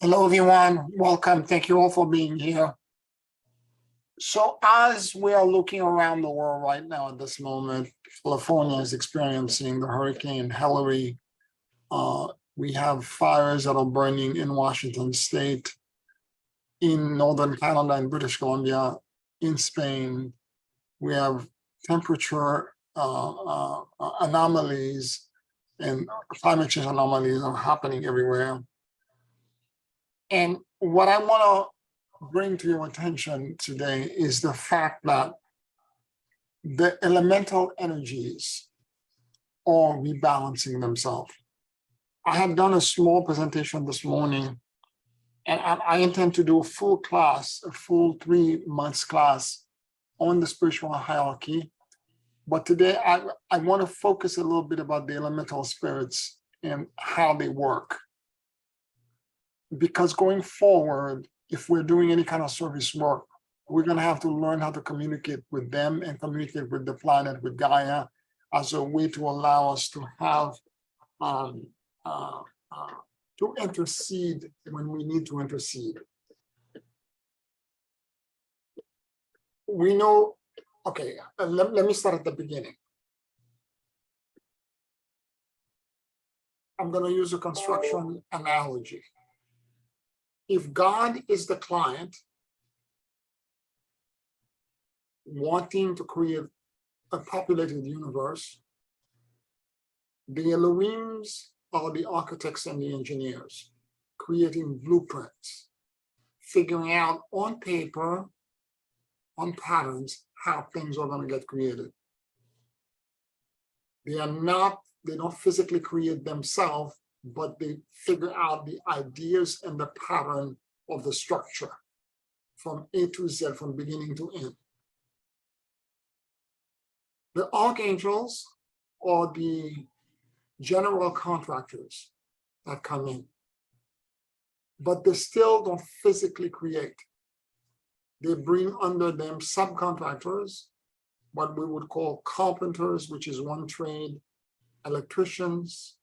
Hello, everyone. Welcome. Thank you all for being here. So, as we are looking around the world right now at this moment, California is experiencing the Hurricane Hillary. We have fires that are burning in Washington State, in Northern Canada and British Columbia, in Spain. We have temperature anomalies and climate change anomalies are happening everywhere. And what I want to bring to your attention today is the fact that the elemental energies are rebalancing themselves. I have done a small presentation this morning, and I intend to do a full class, a full 3 months class on the spiritual hierarchy. But today I want to focus a little bit about the elemental spirits and how they work. Because going forward, if we're doing any kind of service work, we're going to have to learn how to communicate with them and communicate with the planet, with Gaia, as a way to allow us to have to intercede when we need to intercede. We know, okay, let me start at the beginning. I'm going to use a construction analogy. If God is the client wanting to create a populated universe, the Elohims are the architects and the engineers, creating blueprints, figuring out on paper, on patterns, how things are going to get created. They don't physically create themselves, but they figure out the ideas and the pattern of the structure from A to Z, from beginning to end. The archangels are the general contractors that come in, but they still don't physically create. They bring under them subcontractors, what we would call carpenters, which is one trade, electricians,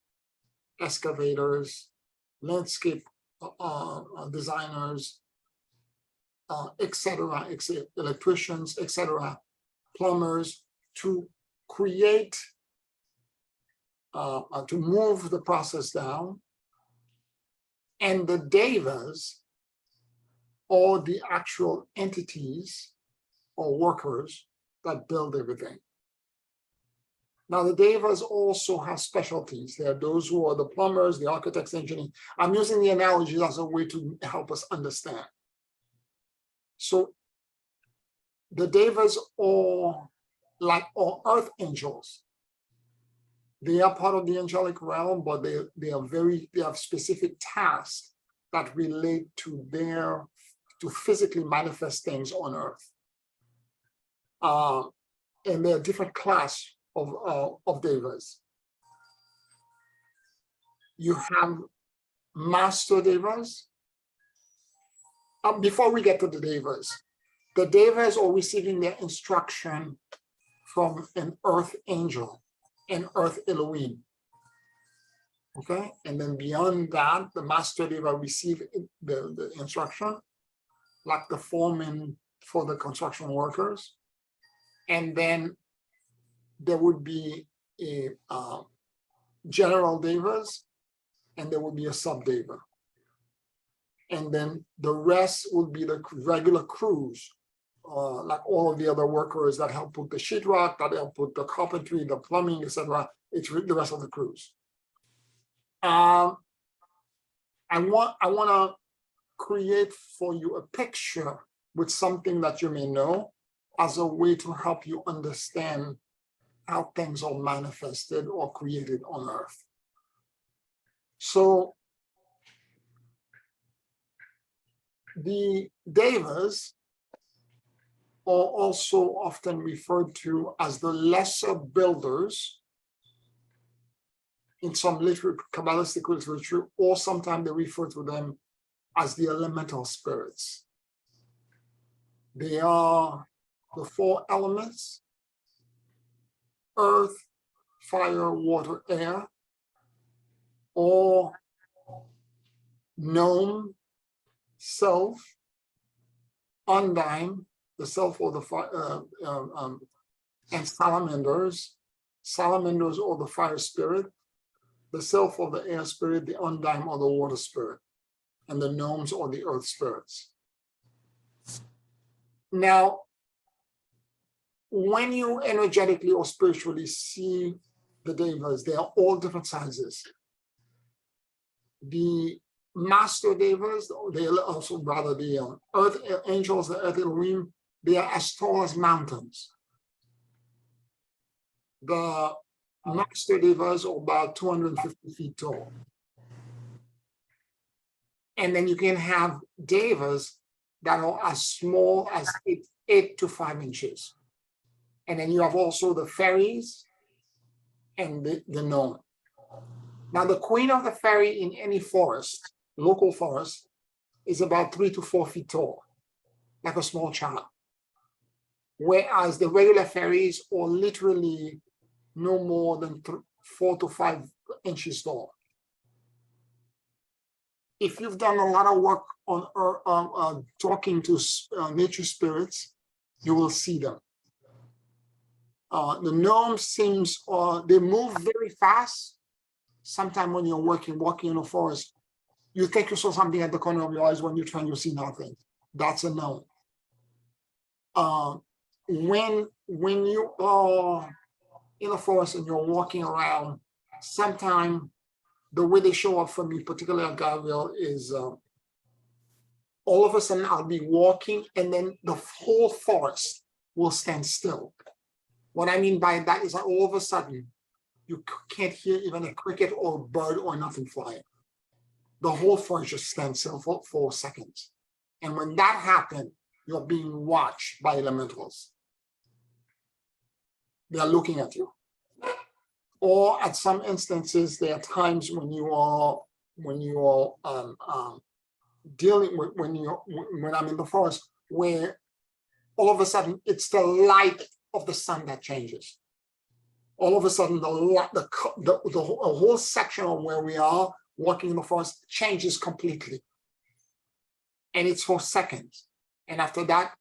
excavators, landscape designers, etc., electricians, etc., plumbers, to create, to move the process down. And the Devas, or the actual entities or workers that build everything. Now, the Devas also have specialties. There are those who are the plumbers, the architects, engineers. I'm using the analogy as a way to help us understand. So the Devas are like all earth angels. They are part of the angelic realm, but they have specific tasks that relate to to physically manifest things on earth. And there are different class of Devas. You have master Devas. Before we get to the Devas are receiving their instruction from an earth angel, an earth Elohim. Okay, and then beyond that, the master Deva receive the instruction, like the foreman for the construction workers. And then there would be a general Devas, and there would be a sub-Deva. And then the rest would be the regular crews, like all of the other workers that help put the sheetrock, that help put the carpentry, the plumbing, etc. It's the rest of the crews. I want to create for you a picture with something that you may know as a way to help you understand how things are manifested or created on earth. So the Devas are also often referred to as the lesser builders in some Kabbalistic literature, or sometimes they refer to them as the elemental spirits. They are the 4 elements: earth, fire, water, air, or known self, undime, the self or the fire, and salamanders. Salamanders or the fire spirit, the self or the air spirit, the undime or the water spirit, and the gnomes or the earth spirits. Now, when you energetically or spiritually see the devas, they are all different sizes. The master devas, they also rather the earth angels, the earth Elohim, they are as tall as mountains. The master devas are about 250 feet tall. And then you can have devas that are as small as 8 to 5 inches. And then you have also the fairies and the gnome. Now, the queen of the fairy in any forest, local forest, is about 3 to 4 feet tall, like a small child. Whereas the regular fairies are literally no more than 4 to 5 inches tall. If you've done a lot of work on talking to nature spirits, you will see them. The gnome seems, they move very fast. Sometimes when you're walking in a forest, you think you saw something at the corner of your eyes. When you're trying, you see nothing. That's a gnome. When you are in a forest and you're walking around, sometimes the way they show up for me, particularly at Garville, is all of a sudden I'll be walking and then the whole forest will stand still. What I mean by that is that all of a sudden you can't hear even a cricket or a bird or nothing flying. The whole forest just stands still for seconds. And when that happens, you're being watched by elementals. They are looking at you. Or at some instances, there are times when you are dealing with when I'm in the forest, where all of a sudden it's the light of the sun that changes. All of a sudden, the whole section of where we are walking in the forest changes completely, and it's for seconds. And after that,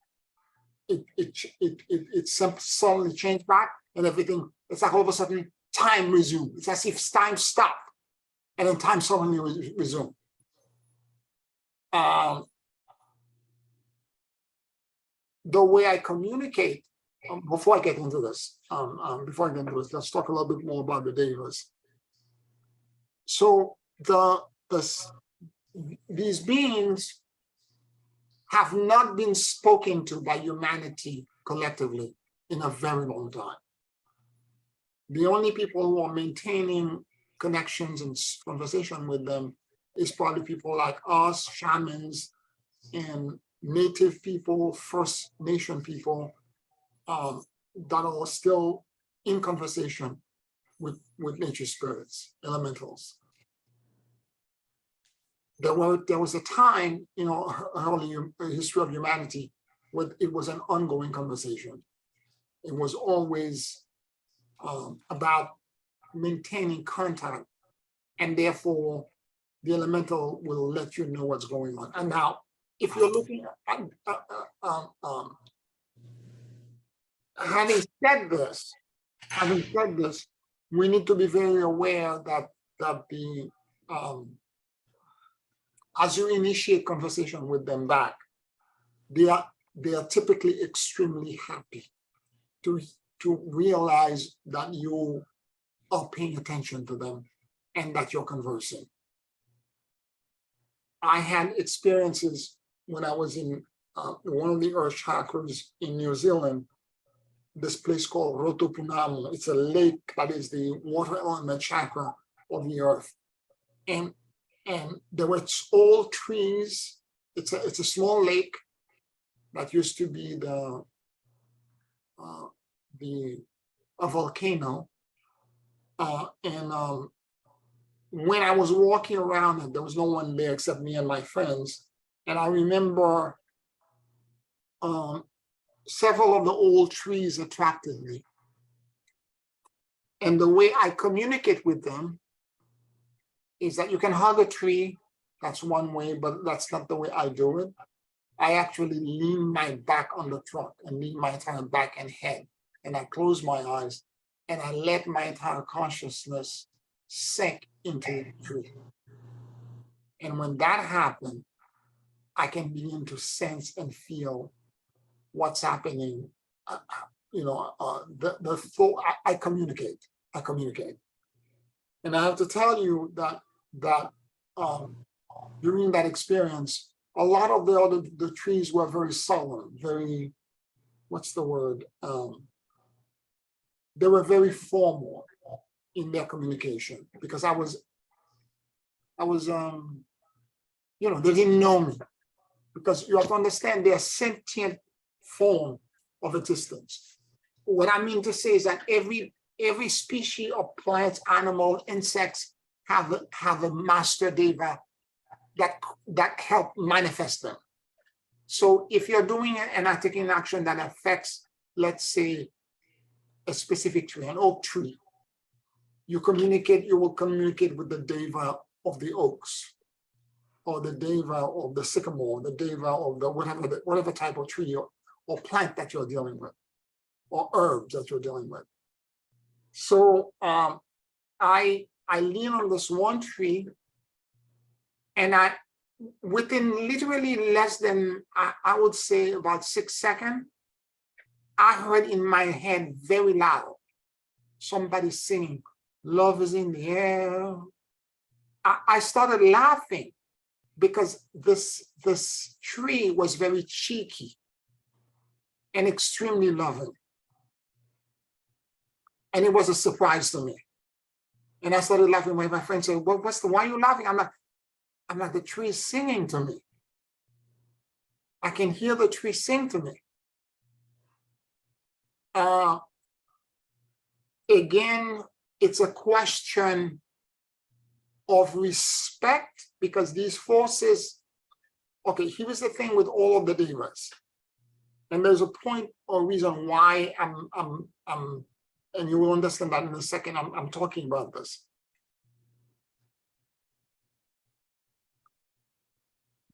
it suddenly changed back, and everything. It's like all of a sudden time resumed. It's as if time stopped, and then time suddenly resumed. The way I communicate, before I get into this, let's talk a little bit more about the devas. So these beings have not been spoken to by humanity collectively in a very long time. The only people who are maintaining connections and conversation with them is probably people like us, shamans, and native people, First Nation people, that are still in conversation with nature spirits, elementals. There was a time, early history of humanity, where it was an ongoing conversation. It was always about maintaining contact, and therefore the elemental will let you know what's going on. And now, if you're looking at, having said this, we need to be very aware that the as you initiate conversation with them back, they are typically extremely happy to realize that you are paying attention to them and that you're conversing. I had experiences when I was in one of the earth chakras in New Zealand, this place called Rotopunamo. It's a lake that is the water element chakra of the earth. And there were old trees. It's a small lake that used to be a volcano. When I was walking around it, there was no one there except me and my friends. And I remember several of the old trees attracted me. And the way I communicate with them is that you can hug a tree That's one way, but that's not the way I do it. I actually lean my back on the truck and lean my entire back and head, and I close my eyes and I let my entire consciousness sink into the tree. And when that happens, I can begin to sense and feel what's happening. The thought, I communicate. And I have to tell you that during that experience, a lot of the trees were very sullen, very, what's the word? They were very formal in their communication, because I was they didn't know me, because you have to understand they're sentient form of existence. What I mean to say is that every species of plants, animal, insects have a master deva that help manifest them. So if you're doing and taking an action that affects, let's say, a specific tree, an oak tree, you will communicate with the deva of the oaks, or the deva of the sycamore, the deva of the whatever type of tree or plant that you're dealing with, or herbs that you're dealing with. So I lean on this one tree, and within literally less than, I would say about 6 seconds, I heard in my head very loud somebody singing, "Love is in the air." I started laughing because this tree was very cheeky and extremely loving. And it was a surprise to me. And I started laughing. My friend said, "Well, why are you laughing?" I'm like, the tree is singing to me. I can hear the tree sing to me. Again, it's a question of respect, because these forces, okay, here's the thing with all of the devas. And there's a point or reason why I'm and you will understand that in a second, I'm talking about this.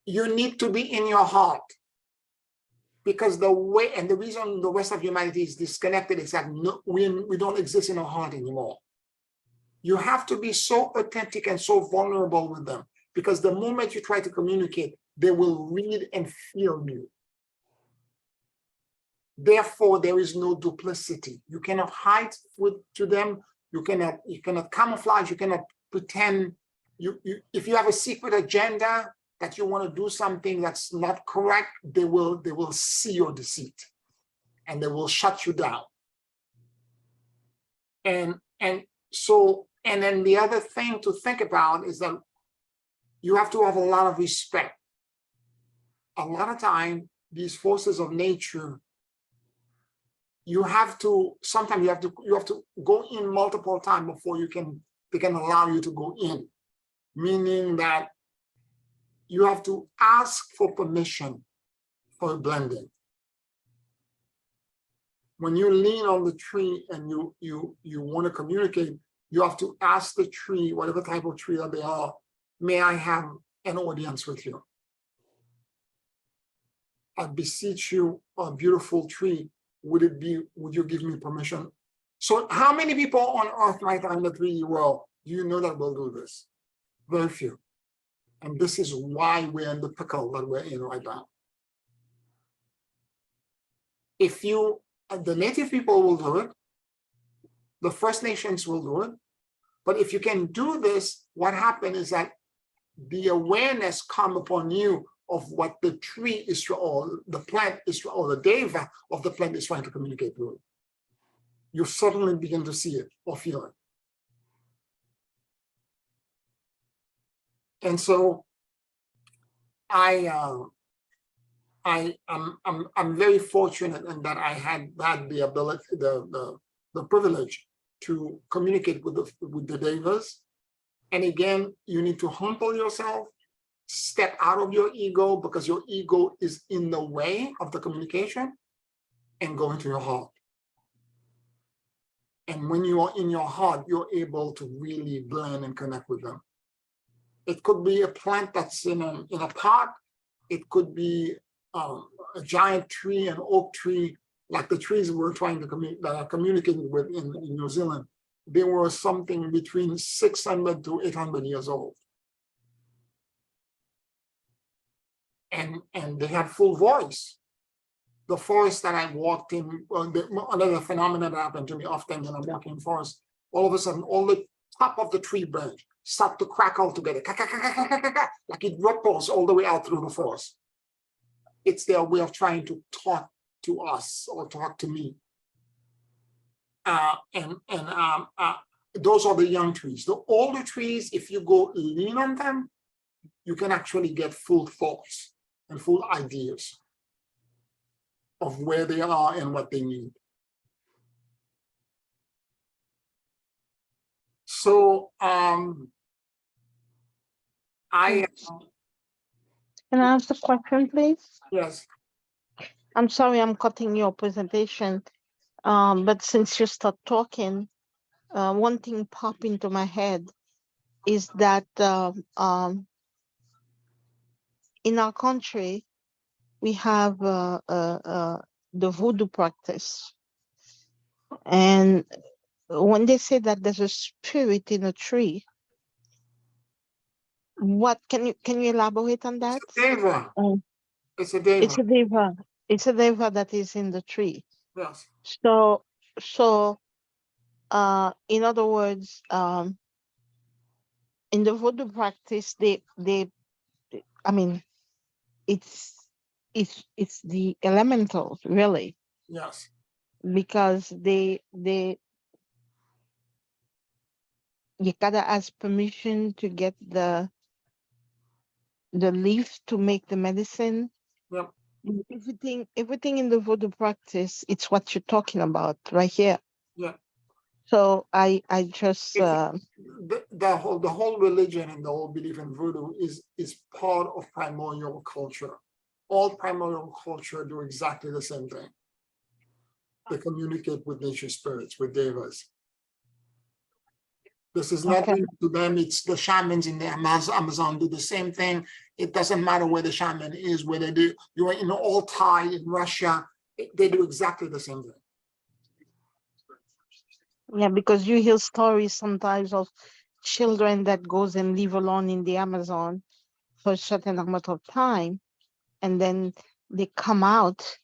You need to be in your heart, because the way and the reason the rest of humanity is disconnected is that we don't exist in our heart anymore. You have to be so authentic and so vulnerable with them, because the moment you try to communicate, they will read and feel you. Therefore, there is no duplicity. You cannot hide to them. You cannot camouflage. You cannot pretend. If you have a secret agenda that you want to do something that's not correct, they will see your deceit, and they will shut you down. And then the other thing to think about is that you have to have a lot of respect. A lot of time, these forces of nature, sometimes you have to go in multiple times before they can allow you to go in. Meaning that you have to ask for permission for blending. When you lean on the tree and you want to communicate, you have to ask the tree, whatever type of tree that they are, may I have an audience with you? I beseech you, a beautiful tree, would you give me permission? So how many people on earth right now in the 3D world do you know that will do this? Very few. And this is why we're in the pickle that we're in right now. The native people will do it, the First Nations will do it, but if you can do this, what happens is that the awareness comes upon you of what the tree is, or the plant is, or the deva of the plant is trying to communicate with. You suddenly begin to see it or feel it. And so I'm very fortunate in that I had the ability, the privilege to communicate with the devas. And again, you need to humble yourself, step out of your ego, because your ego is in the way of the communication, and go into your heart. And when you are in your heart, you're able to really blend and connect with them. It could be a plant that's in a pot. It could be a giant tree, an oak tree, like the trees we're trying to communicate with in New Zealand. They were something between 600 to 800 years old. And they had full voice. The forest that I walked in, another phenomenon that happened to me often when I'm walking in forest, all of a sudden, all the top of the tree branch start to crackle together, like it ripples all the way out through the forest. It's their way of trying to talk to us or talk to me. Those are the young trees. The older trees, if you go lean on them, you can actually get full thoughts and full ideas of where they are and what they need. So Can I ask a question, please? Yes. I'm sorry I'm cutting your presentation, but since you start talking, one thing pop into my head is that in our country, we have the voodoo practice. And when they say that there's a spirit in a tree, what can you elaborate on that? Deva. It's a deva. It's a deva. It's a deva that is in the tree. Yes. So in other words, in the voodoo practice, I mean, it's the elementals really, Yes. because you gotta ask permission to get the leaf to make the medicine. Yep. Everything in the voodoo practice, it's what you're talking about right here. Yeah. So I just the whole religion and the whole belief in voodoo is part of primordial culture. All primordial culture do exactly the same thing. They communicate with nature spirits, with devas. This is not new to them. It's the shamans in the Amazon do the same thing. It doesn't matter where the shaman is, whether you are in Altai in Russia, they do exactly the same thing. Yeah, because you hear stories sometimes of children that goes and live alone in the Amazon for a certain amount of time, and then they come out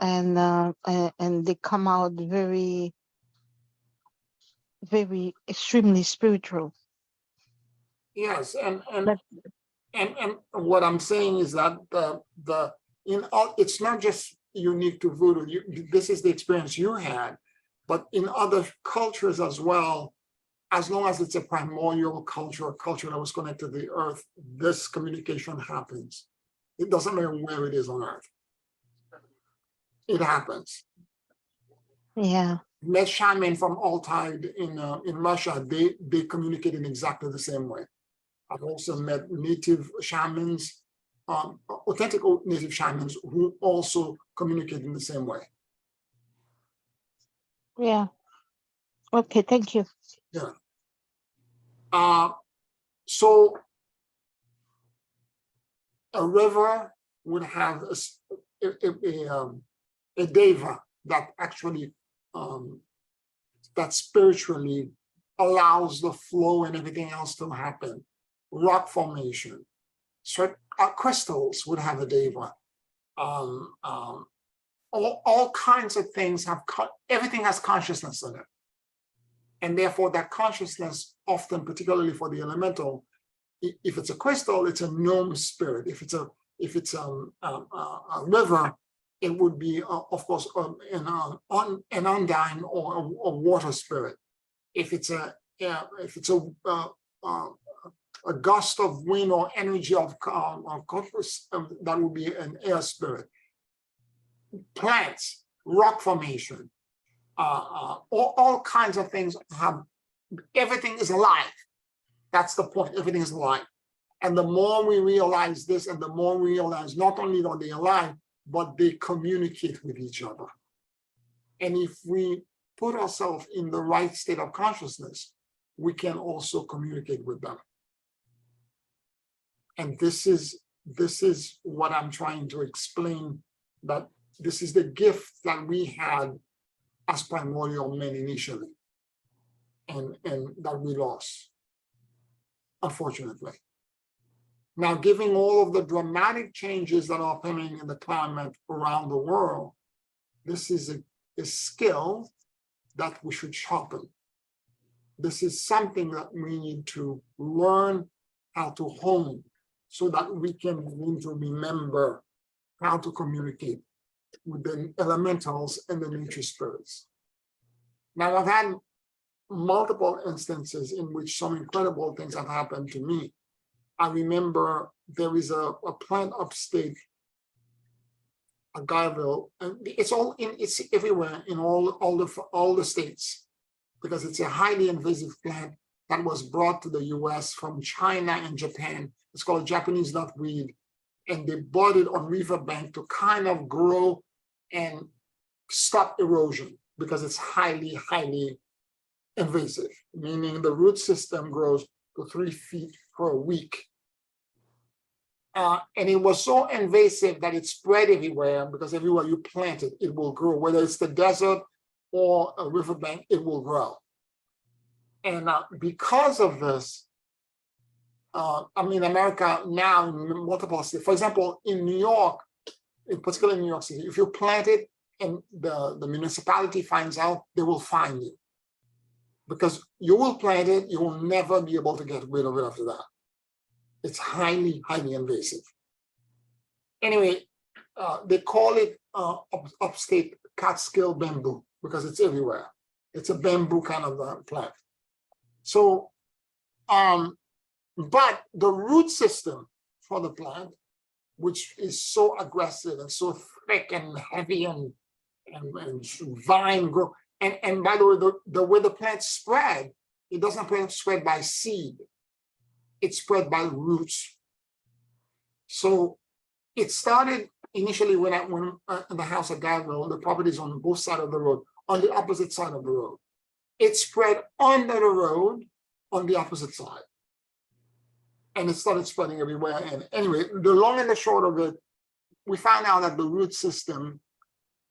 and they come out very, very extremely spiritual. Yes, and what I'm saying is that it's not just unique to voodoo. This is the experience you had, but in other cultures as well, as long as it's a primordial culture, a culture that was connected to the earth, this communication happens. It doesn't matter where it is on earth. It happens. Yeah. Met shaman from Altai in Russia, they communicate in exactly the same way. I've also met native shamans, authentic native shamans who also communicate in the same way. Yeah. Okay, thank you. Yeah. So a river would have a deva that actually that spiritually allows the flow and everything else to happen. Rock formation, certain crystals would have a deva. All kinds of things have everything has consciousness in it, and therefore that consciousness often, particularly for the elemental, if it's a crystal, it's a gnome spirit. If it's a river, it would be of course an undine or a water spirit. If it's a gust of wind or energy of corpus, that would be an air spirit. Plants, rock formation, all kinds of things have, everything is alive. That's the point, everything is alive. And the more we realize this, and the more we realize not only are they alive, but they communicate with each other. And if we put ourselves in the right state of consciousness, we can also communicate with them. And this is what I'm trying to explain, that this is the gift that we had as primordial men initially, and that we lost, unfortunately. Now, given all of the dramatic changes that are happening in the climate around the world, this is a skill that we should sharpen. This is something that we need to learn how to hone so that we can begin to remember how to communicate with the elementals and the nature spirits. Now, I've had multiple instances in which some incredible things have happened to me. I remember there is a plant upstate, a Guyville, and it's everywhere in all the states, because it's a highly invasive plant that was brought to the US from China and Japan. It's called Japanese knotweed, and they bought it on riverbank to kind of grow and stop erosion, because it's highly invasive, meaning the root system grows to 3 feet per week. And it was so invasive that it spread everywhere, because everywhere you plant it, it will grow. Whether it's the desert or a riverbank, it will grow. And because of this, I mean, America now in multiple states, for example, in New York, in particular in New York City, if you plant it and the municipality finds out, they will fine you. Because you will plant it, you will never be able to get rid of it after that. It's highly invasive. Anyway, they call it upstate Catskill bamboo because it's everywhere. It's a bamboo kind of plant. So, but the root system for the plant, which is so aggressive and so thick and heavy and vine grow, and by the way, the way the plant spread, it doesn't spread by seed. It's spread by roots. So it started initially when in the house at Guyville, the property is on both sides of the road, on the opposite side of the road. It spread under the road on the opposite side. And it started spreading everywhere. And anyway, the long and the short of it, we found out that the root system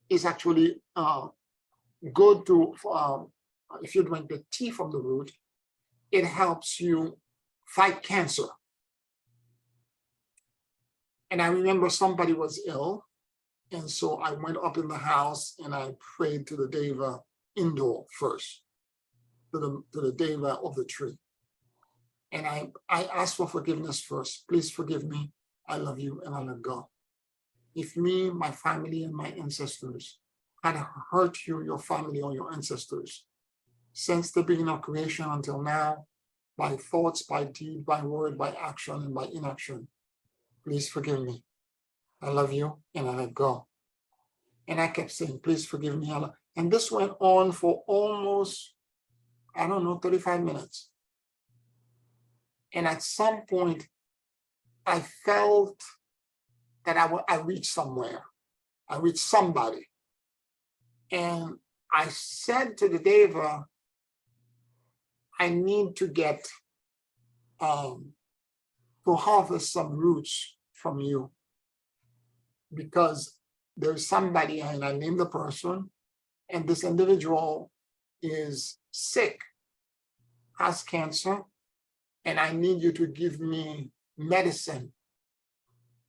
is actually good to, if you drink the tea from the root, it helps you fight cancer. And I remember somebody was ill, and so I went up in the house and I prayed to the Deva indoor first, to the Deva of the tree. And I asked for forgiveness first. Please forgive me. I love you, and I let go. If me, my family, and my ancestors had hurt you, your family, or your ancestors, since the beginning of creation until now, by thoughts, by deed, by word, by action, and by inaction, please forgive me. I love you, and I let go. And I kept saying, please forgive me. And this went on for almost, 35 minutes. And at some point, I felt that I reached somewhere. I reached somebody. And I said to the Deva, I need to get to harvest some roots from you, because there's somebody, and I named the person, and this individual is sick, has cancer, and I need you to give me medicine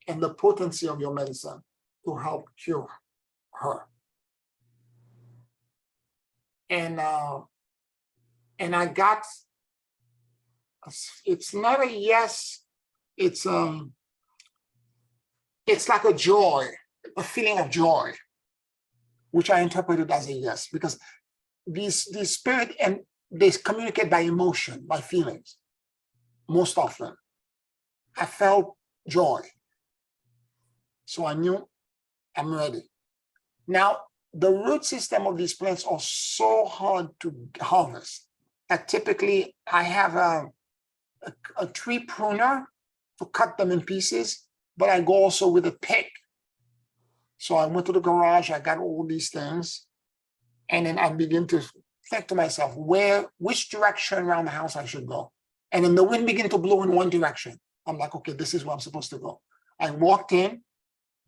and the potency of your medicine to help cure her. And I got, it's not a yes, it's like a joy, a feeling of joy, which I interpreted as a yes, because these spirit, and they communicate by emotion, by feelings. Most often, I felt joy. So I knew I'm ready. Now, the root system of these plants are so hard to harvest that typically I have a tree pruner to cut them in pieces, but I go also with a pick. So I went to the garage, I got all these things, and then I begin to think to myself, which direction around the house I should go. And then the wind began to blow in one direction. I'm like, okay, this is where I'm supposed to go. I walked into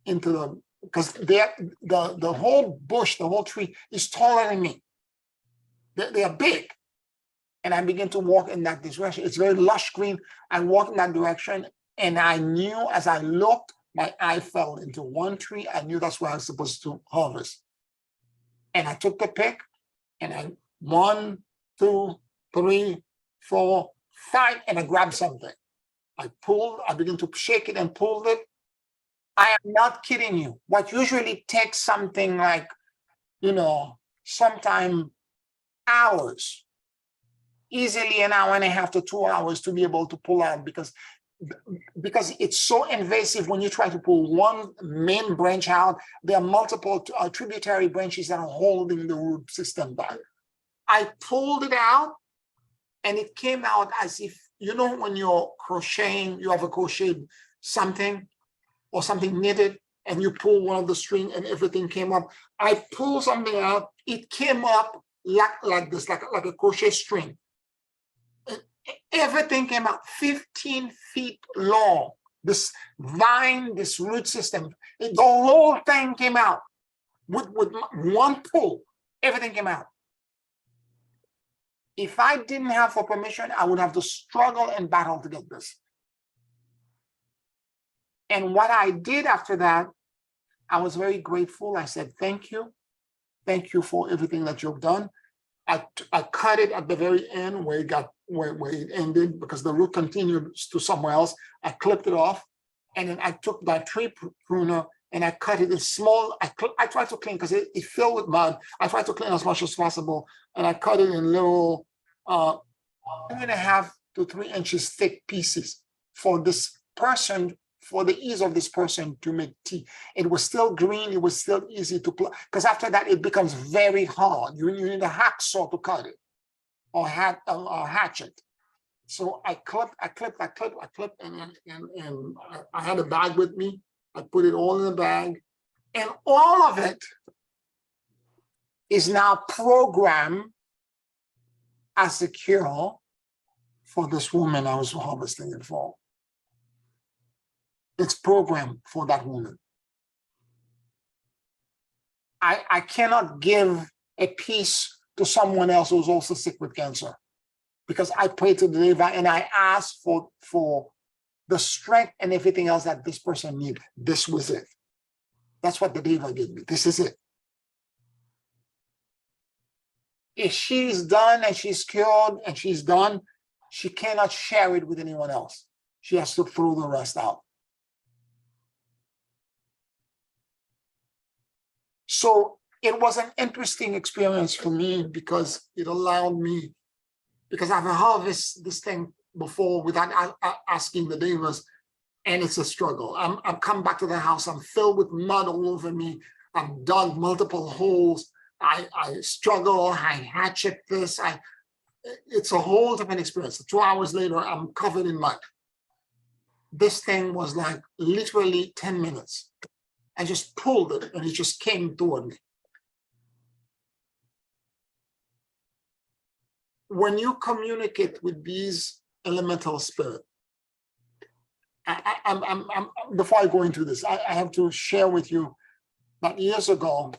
the, because the whole bush, the whole tree is taller than me. They are big. And I began to walk in that direction. It's very lush green. I walked in that direction, and I knew as I looked, my eye fell into one tree. I knew that's where I was supposed to harvest. And I took the pick, and I 1, 2, 3, 4, 5, and I grabbed something. I began to shake it and pulled it. I am not kidding you. What usually takes something like, sometime hours, easily an hour and a half to 2 hours to be able to pull out, because it's so invasive. When you try to pull one main branch out, there are multiple tributary branches that are holding the root system back. I pulled it out, and it came out as if, when you're crocheting, you have a crocheted something or something knitted, and you pull one of the string and everything came up. I pulled something out, it came up like this, like a crochet string. Everything came out 15 feet long. This vine, this root system, the whole thing came out with one pull. Everything came out. If I didn't have for permission, I would have to struggle and battle to get this. And what I did after that, I was very grateful. I said, thank you. Thank you for everything that you've done. I cut it at the very end where it ended, because the root continued to somewhere else. I clipped it off, and then I took that tree pruner and I cut it in small. I tried to clean because it filled with mud. I tried to clean as much as possible, and I cut it in little 2.5 to 3 inches thick pieces for this person, for the ease of this person to make tea. It was still green. It was still easy to pluck, because after that it becomes very hard. You need a hacksaw to cut it, or hatchet. So I clipped, and I had a bag with me. I put it all in the bag, and all of it is now programmed as a cure for this woman I was harvesting it for. It's programmed for that woman. I cannot give a piece to someone else who's also sick with cancer, because I prayed to the Deva and I asked for the strength and everything else that this person needed. This was it. That's what the Deva gave me. This is it. If she's done and she's cured and she's done, she cannot share it with anyone else. She has to throw the rest out. So it was an interesting experience for me, because it allowed me, because I've harvested this thing before without asking the Devas, and it's a struggle. I've come back to the house, I'm filled with mud all over me. I've dug multiple holes. I struggle, I hatchet this. It's a whole different experience. 2 hours later, I'm covered in mud. This thing was like literally 10 minutes. I just pulled it and it just came toward me. When you communicate with these elemental spirits, before I go into this, I have to share with you that years ago,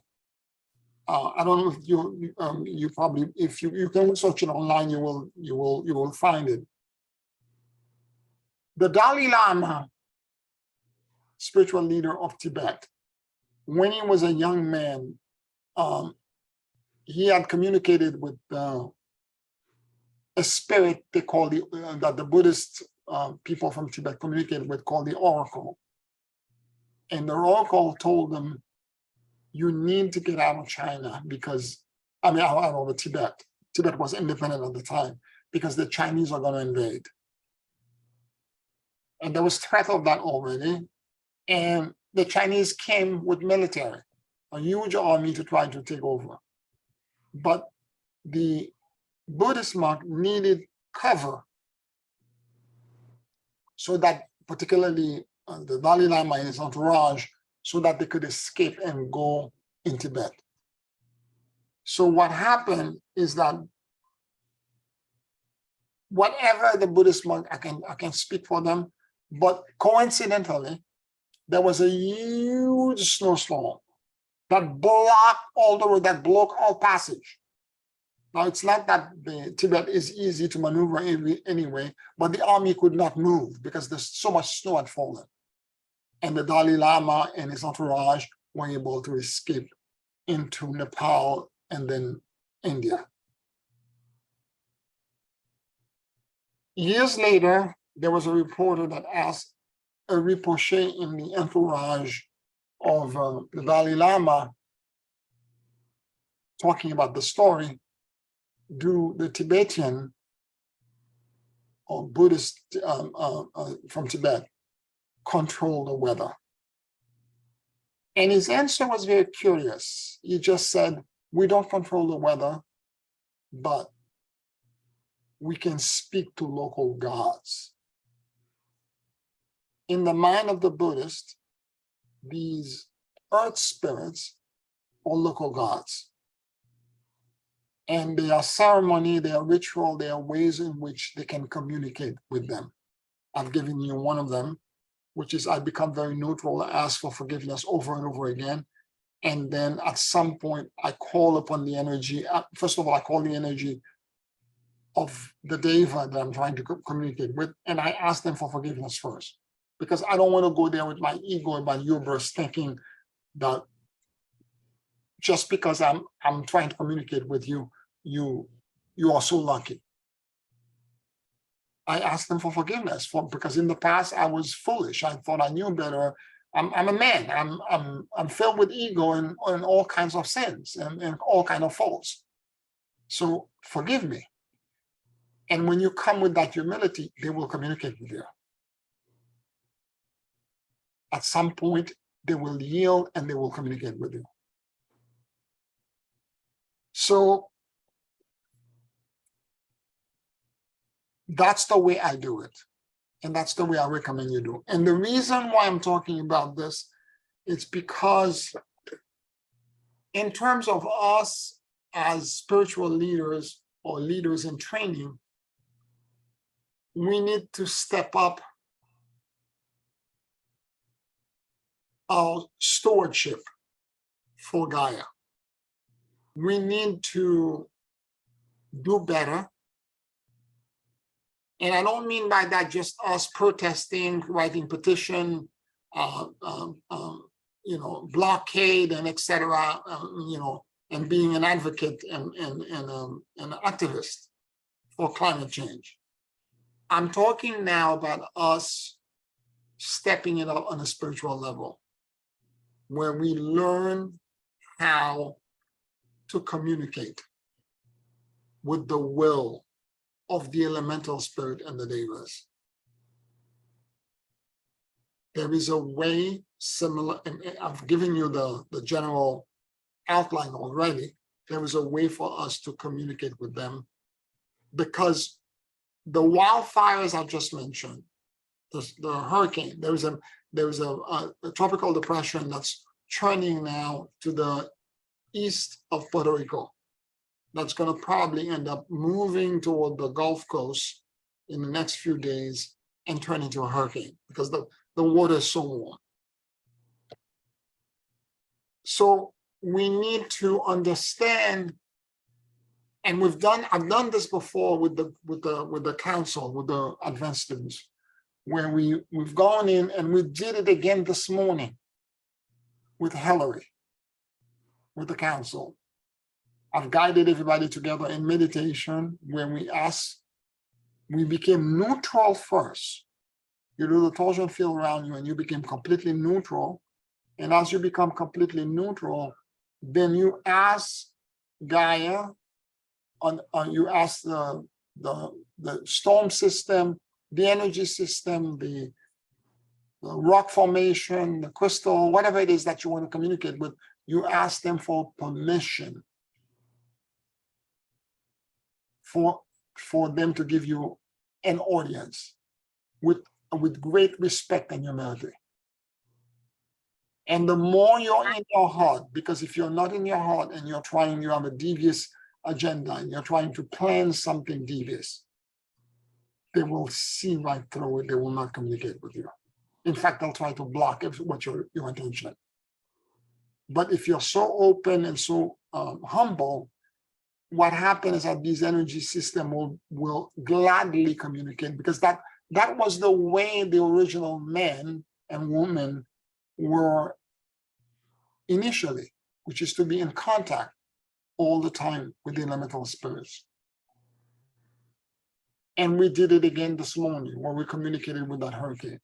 I don't know if you probably, if you can search it online, you will find it. The Dalai Lama, spiritual leader of Tibet, when he was a young man, he had communicated with a spirit they call that the Buddhist people from Tibet communicated with, called the Oracle. And the Oracle told them, you need to get out of China, because, out of Tibet. Tibet was independent at the time, because the Chinese are going to invade. And there was threat of that already. And the Chinese came with military, a huge army to try to take over. But the Buddhist monk needed cover, so that particularly the Dalai Lama and his entourage, so that they could escape and go in Tibet. So what happened is that whatever the Buddhist monk, I can speak for them, But coincidentally, there was a huge snowstorm that blocked all the road, that blocked all passage. Now, it's not that the Tibet is easy to maneuver anyway, but the army could not move because there's so much snow had fallen. And the Dalai Lama and his entourage were able to escape into Nepal and then India. Years later, there was a reporter that asked a Rinpoche in the entourage of the Dalai Lama, talking about the story, do the Tibetan or Buddhist from Tibet control the weather? And his answer was very curious. He just said, we don't control the weather, but we can speak to local gods. In the mind of the Buddhist, these earth spirits are local gods. And their ceremony, their ritual, their ways in which they can communicate with them. I've given you one of them, which is I become very neutral, I ask for forgiveness over and over again. And then at some point, I call upon the energy. First of all, I call the energy of the Deva that I'm trying to communicate with, and I ask them for forgiveness first. Because I don't want to go there with my ego and my hubris thinking that just because I'm trying to communicate with you, you are so lucky. I asked them for forgiveness because in the past I was foolish. I thought I knew better. I'm a man. I'm filled with ego and all kinds of sins and all kinds of faults. So forgive me. And when you come with that humility, they will communicate with you. At some point, they will yield and they will communicate with you. So that's the way I do it. And that's the way I recommend you do. And the reason why I'm talking about this is because in terms of us as spiritual leaders or leaders in training, we need to step up our stewardship for Gaia. We need to do better. And I don't mean by that just us protesting, writing petition, blockade and etc. And being an advocate and an activist for climate change. I'm talking now about us stepping it up on a spiritual level, where we learn how to communicate with the will of the elemental spirit and the Devas. There is a way similar, and I've given you the general outline already. There is a way for us to communicate with them, because the wildfires I just mentioned, the hurricane, there is a tropical depression that's churning now to the east of Puerto Rico. That's going to probably end up moving toward the Gulf Coast in the next few days and turn into a hurricane because the water is so warm. So we need to understand, and I've done this before with the council, with the advanced students, where we've gone in and we did it again this morning with Hillary, with the council. I've guided everybody together in meditation where we became neutral first. You do the torsion field around you and you became completely neutral. And as you become completely neutral, then you ask Gaia, you ask the storm system, the energy system, the rock formation, the crystal, whatever it is that you want to communicate with, you ask them for permission for them to give you an audience with great respect and humility. And the more you're in your heart, because if you're not in your heart and you have a devious agenda and you're trying to plan something devious, they will see right through it. They will not communicate with you. In fact, they'll try to block what your intention. But if you're so open and so humble, what happens is that these energy system will gladly communicate, because that was the way the original men and women were initially, which is to be in contact all the time with the elemental spirits. And we did it again this morning where we communicated with that hurricane.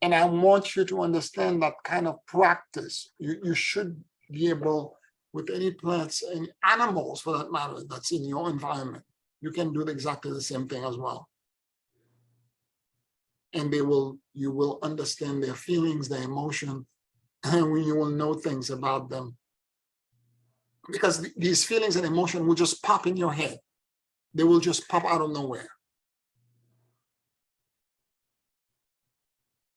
And I want you to understand that kind of practice. You should be able, with any plants and animals for that matter, that's in your environment, you can do exactly the same thing as well. And you will understand their feelings, their emotion, and you will know things about them. Because these feelings and emotion will just pop in your head. They will just pop out of nowhere.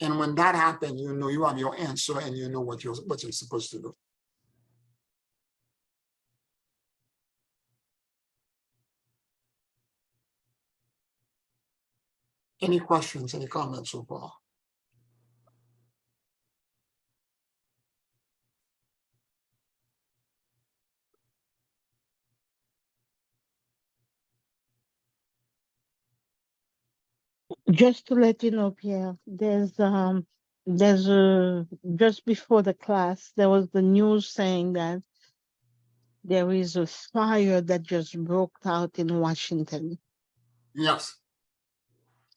And when that happens, you know you have your answer and you know what you're supposed to do. Any questions, any comments so far? Just to let you know, Pierre, there's a just before the class, there was the news saying that there is a fire that just broke out in Washington. Yes.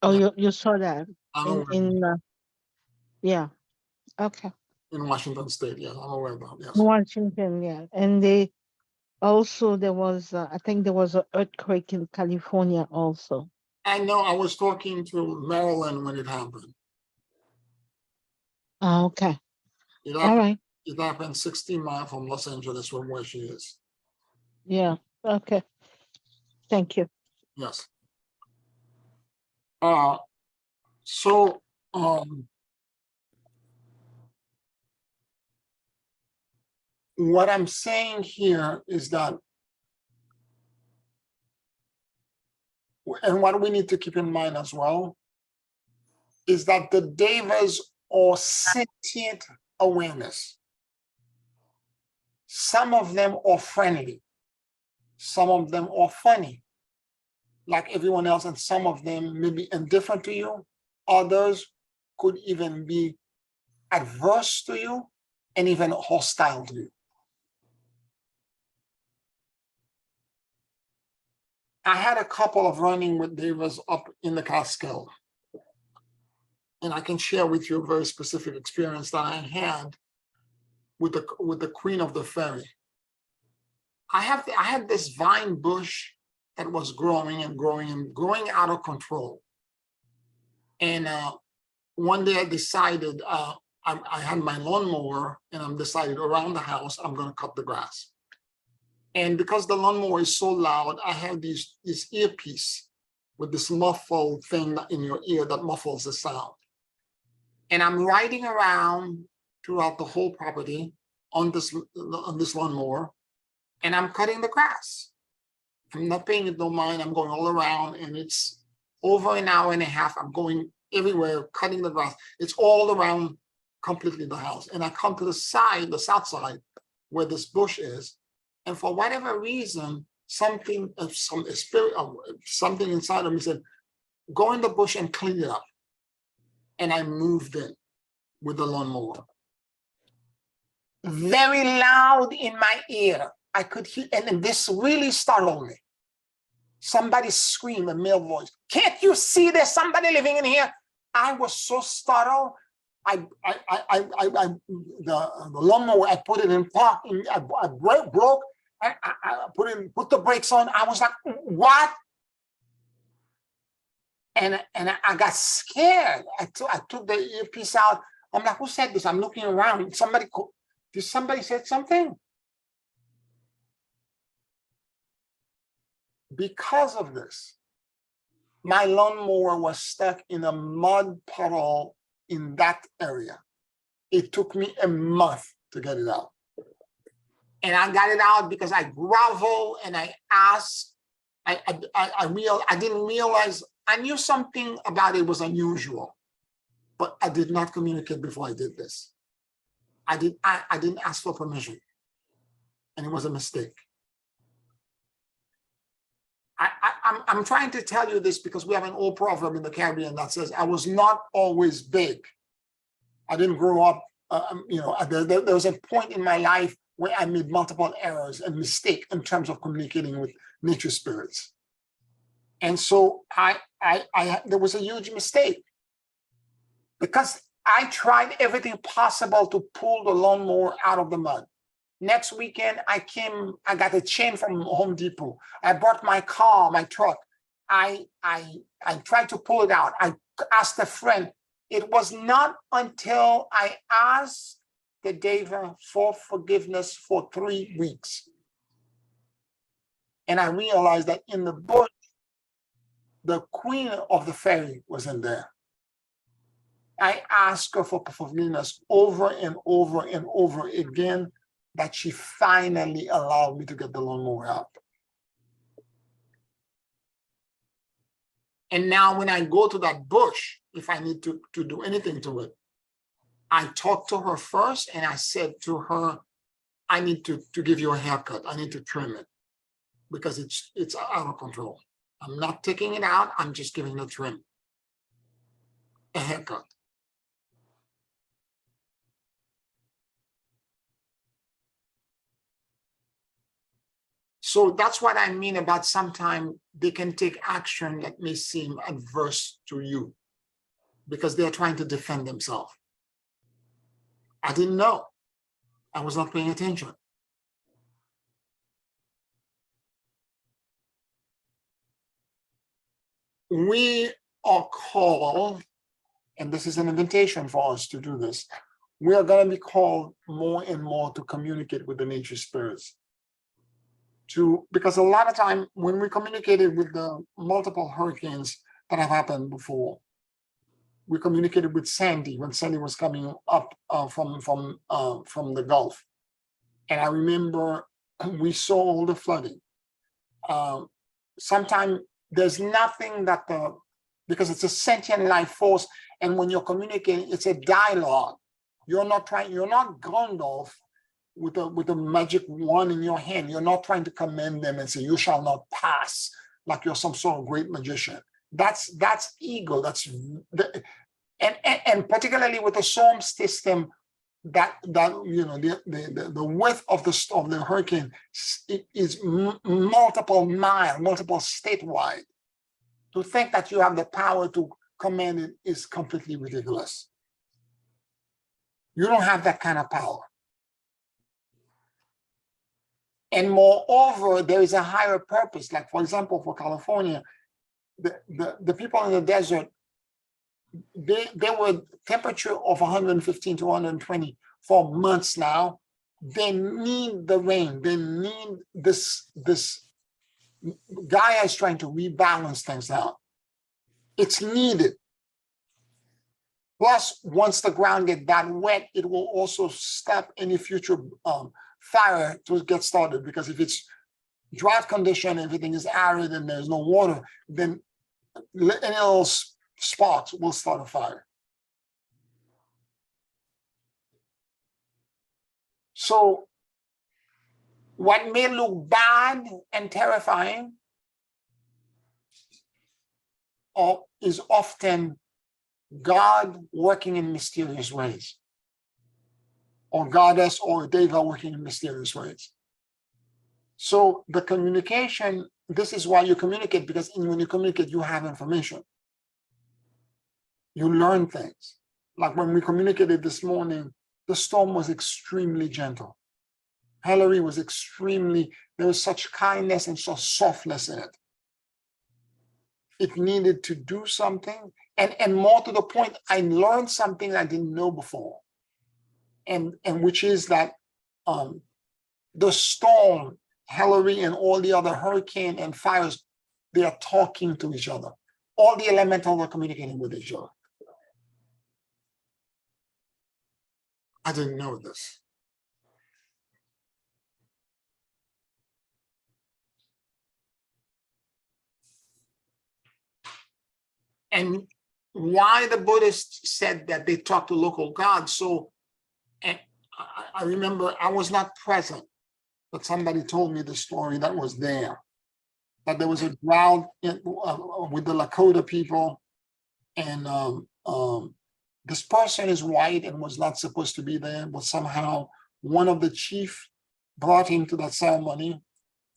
Oh, Yeah. you saw that I'm in aware. yeah, okay. In Washington State, yes, I'm aware about it, yes. Washington, yeah, and there was I think there was an earthquake in California also. I know. I was talking to Marilyn when it happened. Oh, okay, It all happened. right, It happened 16 miles from Los Angeles, from where she is. yeah, okay, thank you. Yes. So what I'm saying here is that, and what we need to keep in mind as well, is that the devas are sentient awareness. Some of them are friendly. Some of them are funny, like everyone else, and some of them may be indifferent to you. Others could even be adverse to you and even hostile to you. I had a couple of running with devas up in the Catskill, and I can share with you a very specific experience that I had with the Queen of the Fairy. I had this vine bush that was growing and growing and growing out of control. And one day I decided, I had my lawnmower, and I'm decided around the house, I'm going to cut the grass. And because the lawnmower is so loud, I have this earpiece with this muffled thing in your ear that muffles the sound. And I'm riding around throughout the whole property on this lawnmower, and I'm cutting the grass. I'm not paying it no mind. I'm going all around, and it's over an hour and a half. I'm going everywhere, cutting the grass. It's all around completely the house. And I come to the south side, where this bush is. And for whatever reason, something inside of me said, go in the bush and clean it up. And I moved in with the lawnmower. Very loud in my ear. I could hear, and this really startled me. Somebody screamed, a male voice, can't you see there's somebody living in here? I was so startled. The lawnmower, I put it in park, I broke, I put the brakes on. I was like, what? And I got scared. I took the earpiece out. I'm like, who said this? I'm looking around. Did somebody say something? Because of this, my lawnmower was stuck in a mud puddle in that area. It took me a month to get it out. And I got it out because I groveled and I asked I didn't realize, I knew something about it was unusual, but I did not communicate before I did this. I didn't ask for permission, and it was a mistake. I'm trying to tell you this because we have an old proverb in the Caribbean that says, I was not always big. I didn't grow up, there was a point in my life where I made multiple errors and mistakes in terms of communicating with nature spirits. And so there was a huge mistake because I tried everything possible to pull the lawnmower out of the mud. Next weekend, I got a chain from Home Depot. I brought my car, my truck. I tried to pull it out. I asked a friend. It was not until I asked the Deva for forgiveness for 3 weeks. And I realized that in the bush, the queen of the fairy was in there. I asked her for forgiveness over and over and over again, that she finally allowed me to get the lawnmower out. And now when I go to that bush, if I need to do anything to it, I talked to her first and I said to her, I need to give you a haircut. I need to trim it because it's out of control. I'm not taking it out. I'm just giving it a trim, a haircut. So that's what I mean about sometimes they can take action that may seem adverse to you because they're trying to defend themselves. I didn't know. I was not paying attention. We are called, and this is an invitation for us to do this, we are going to be called more and more to communicate with the nature spirits. Because a lot of time when we communicated with the multiple hurricanes that have happened before, we communicated with Sandy when Sandy was coming up from the Gulf. And I remember we saw all the flooding. Sometimes there's nothing that because it's a sentient life force, and when you're communicating, it's a dialogue. You're not Gandalf with a magic wand in your hand. You're not trying to command them and say, you shall not pass, like you're some sort of great magician. That's ego. And particularly with the storm system, that the width of the hurricane is multiple miles, multiple statewide. To think that you have the power to command it is completely ridiculous. You don't have that kind of power. And moreover, there is a higher purpose. Like, for example, for California, the people in the desert, they were temperature of 115 to 120 for months now. They need the rain. They need this Gaia is trying to rebalance things now. It's needed. Plus, once the ground gets that wet, it will also stop any future fire to get started. Because if it's drought condition, everything is arid and there's no water, then any little sparks will start a fire. So what may look bad and terrifying is often God working in mysterious ways, or goddess or Deva working in mysterious ways. So the communication, this is why you communicate, because when you communicate, you have information. You learn things. Like when we communicated this morning, the storm was extremely gentle. Hillary was there was such kindness and such softness in it. It needed to do something. And more to the point, I learned something I didn't know before. And which is that the storm, Hillary and all the other hurricane and fires, they are talking to each other. All the elementals are communicating with each other. I didn't know this. And why the Buddhists said that they talk to local gods. So and I remember I was not present, but somebody told me the story that was there. That there was a drought with the Lakota people, and this person is white and was not supposed to be there, but somehow one of the chief brought him to that ceremony.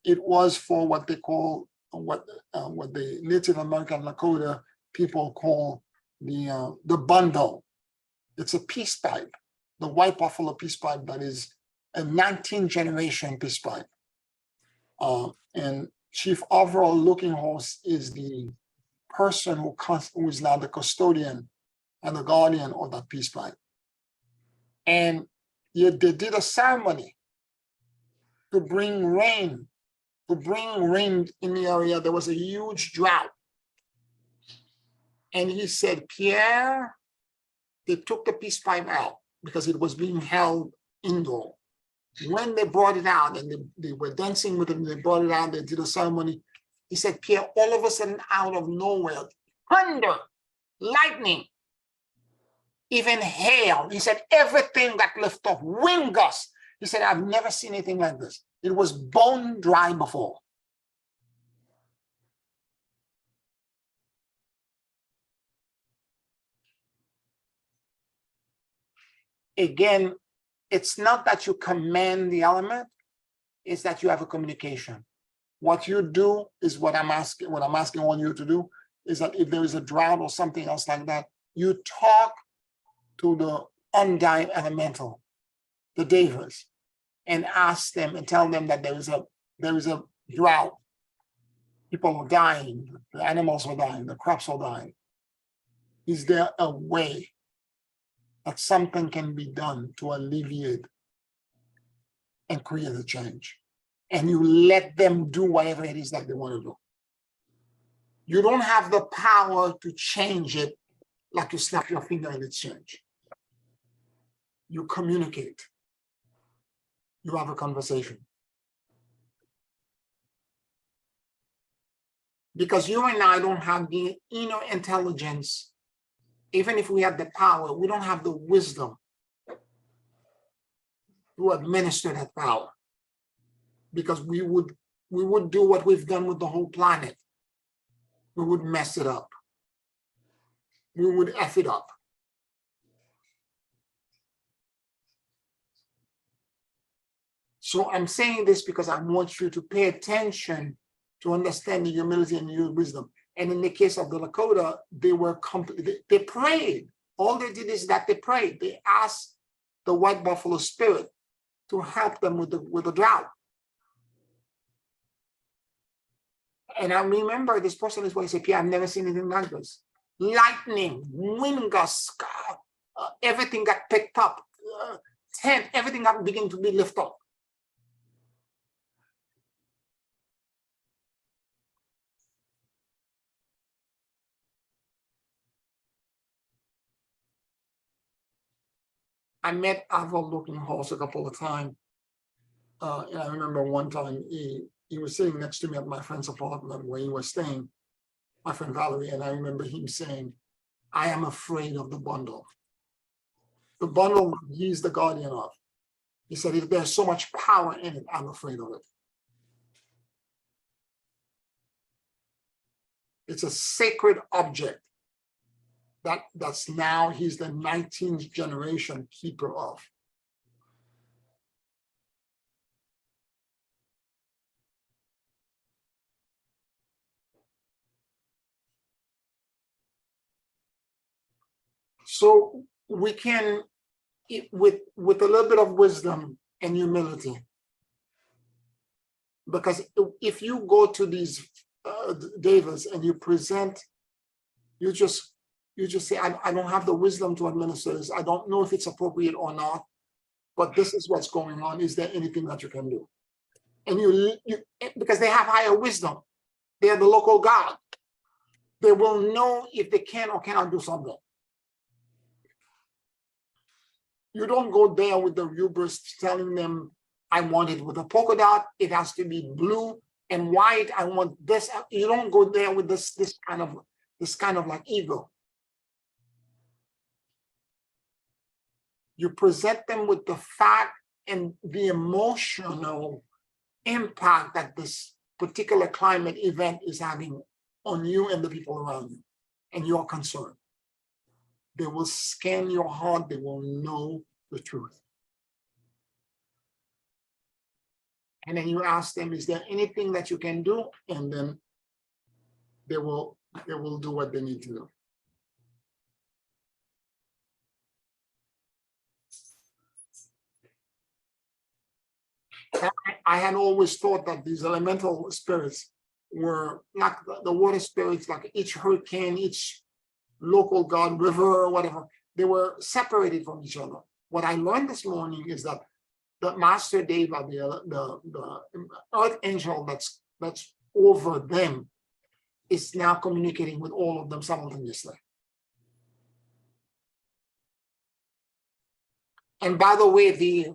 It was for what they call what the Native American Lakota people call the bundle. It's a peace pipe, the white buffalo peace pipe that is a 19th generation peace pipe. And Chief Overall Looking Horse is the person who is now the custodian and the guardian of that peace pipe. And yet they did a ceremony to bring rain in the area. There was a huge drought. And he said, Pierre, they took the peace pipe out because it was being held indoor. When they brought it out and they were dancing with it and they brought it out, they did a ceremony. He said, Pierre, all of a sudden out of nowhere, thunder, lightning, even hail. He said, everything got lifted off, wind gusts. He said, I've never seen anything like this. It was bone dry before. Again, it's not that you command the element, it's that you have a communication. What you do is what I'm asking all you to do is that if there is a drought or something else like that, you talk to the undying elemental, the Devas, and ask them and tell them that there is a drought. People are dying, the animals are dying, the crops are dying. Is there a way that something can be done to alleviate and create a change? And you let them do whatever it is that they want to do. You don't have the power to change it like you snap your finger and it's changed. You communicate. You have a conversation. Because you and I don't have the inner intelligence. Even if we have the power, we don't have the wisdom to administer that power. Because we would do what we've done with the whole planet. We would mess it up. We would F it up. So I'm saying this because I want you to pay attention to understand the humility and your wisdom. And in the case of the Lakota, they prayed. All they did is that they prayed. They asked the white buffalo spirit to help them with the drought. And I remember this person is what he said, Pierre, I've never seen anything like this. Lightning, wind gusts, everything got picked up. Tent, everything got beginning to be lifted up. I met Aval Looking Horse a couple of times. And I remember one time he was sitting next to me at my friend's apartment where he was staying, my friend Valerie, and I remember him saying, I am afraid of the bundle. The bundle he's the guardian of. He said, if there's so much power in it, I'm afraid of it. It's a sacred object that's now he's the 19th generation keeper of. So we can, with a little bit of wisdom and humility, because if you go to these Devas and you present, you just say, I don't have the wisdom to administer this. I don't know if it's appropriate or not, but this is what's going on. Is there anything that you can do? And you because they have higher wisdom. They're the local god. They will know if they can or cannot do something. You don't go there with the hubris telling them, I want it with a polka dot. It has to be blue and white. I want this. You don't go there with this kind of is kind of like ego. You present them with the fact and the emotional impact that this particular climate event is having on you and the people around you, and you're concerned. They will scan your heart, they will know the truth. And then you ask them, is there anything that you can do? And then they will do what they need to do. I had always thought that these elemental spirits were like the water spirits, like each hurricane, each local god, river, or whatever, they were separated from each other. What I learned this morning is that the Master Deva, the earth angel that's over them, is now communicating with all of them simultaneously. And by the way, the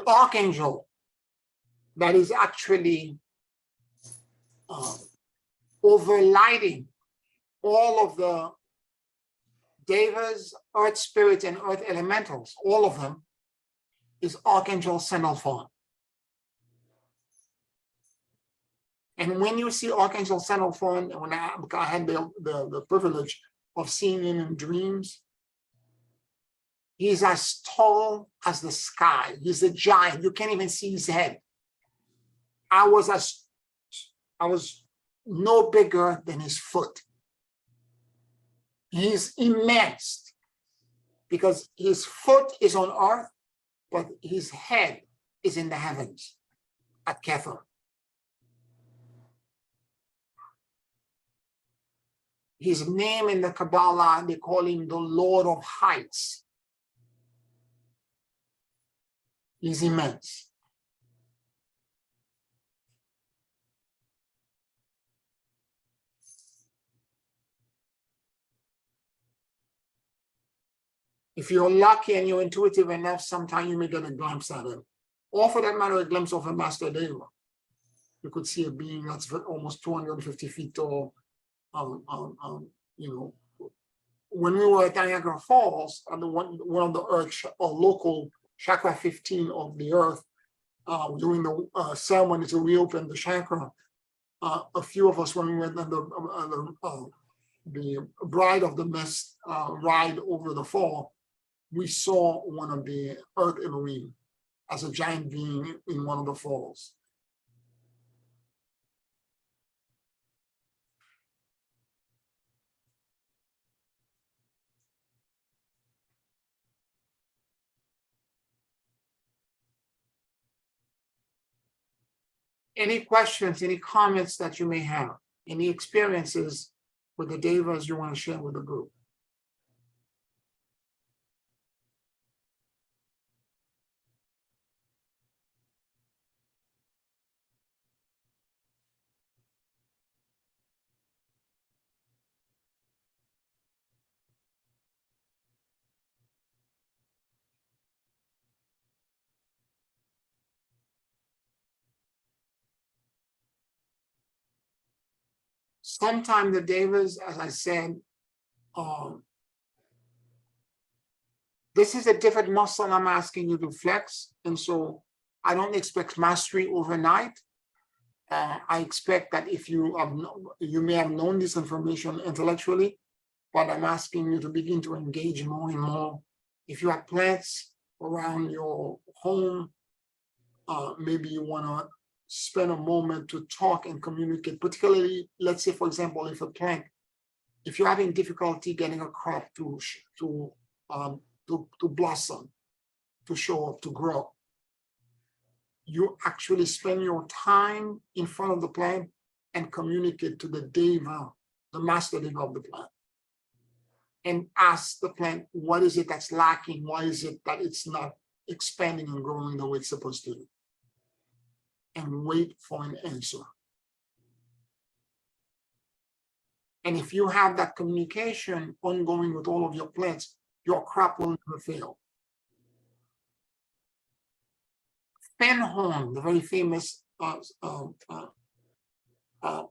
archangel that is actually overlighting all of the Devas, earth spirits, and earth elementals, all of them, is Archangel Sandalphon. And when you see Archangel Sandalphon, when I had the privilege of seeing him in dreams, he's as tall as the sky. He's a giant. You can't even see his head. I was no bigger than his foot. He's immense because his foot is on earth, but his head is in the heavens at Kether. His name in the Kabbalah, they call him the Lord of Heights. He's immense. If you're lucky and you're intuitive enough, sometime you may get a glimpse at him. Or for that matter, a glimpse of a Master Deva. You could see a being that's almost 250 feet tall. You know, when we were at Niagara Falls, on one of the earth, or local chakra 15 of the earth, during the ceremony to reopen the chakra, a few of us, when we went on the Bride of the Mist ride over the fall, we saw one of the earth Elohim as a giant being in one of the falls. Any questions, any comments that you may have, any experiences with the Devas you want to share with the group? Sometimes the Devas, as I said, this is a different muscle I'm asking you to flex. And so I don't expect mastery overnight. I expect that if you may have known this information intellectually, but I'm asking you to begin to engage more and more. If you have plants around your home, maybe you want to spend a moment to talk and communicate, particularly, let's say, for example, if you're having difficulty getting a crop to blossom, to show up, to grow, you actually spend your time in front of the plant and communicate to the Deva, the Master Deva of the plant, and ask the plant, what is it that's lacking? Why is it that it's not expanding and growing the way it's supposed to? And wait for an answer. And if you have that communication ongoing with all of your plants, your crop will never fail. Fenhorn, the very famous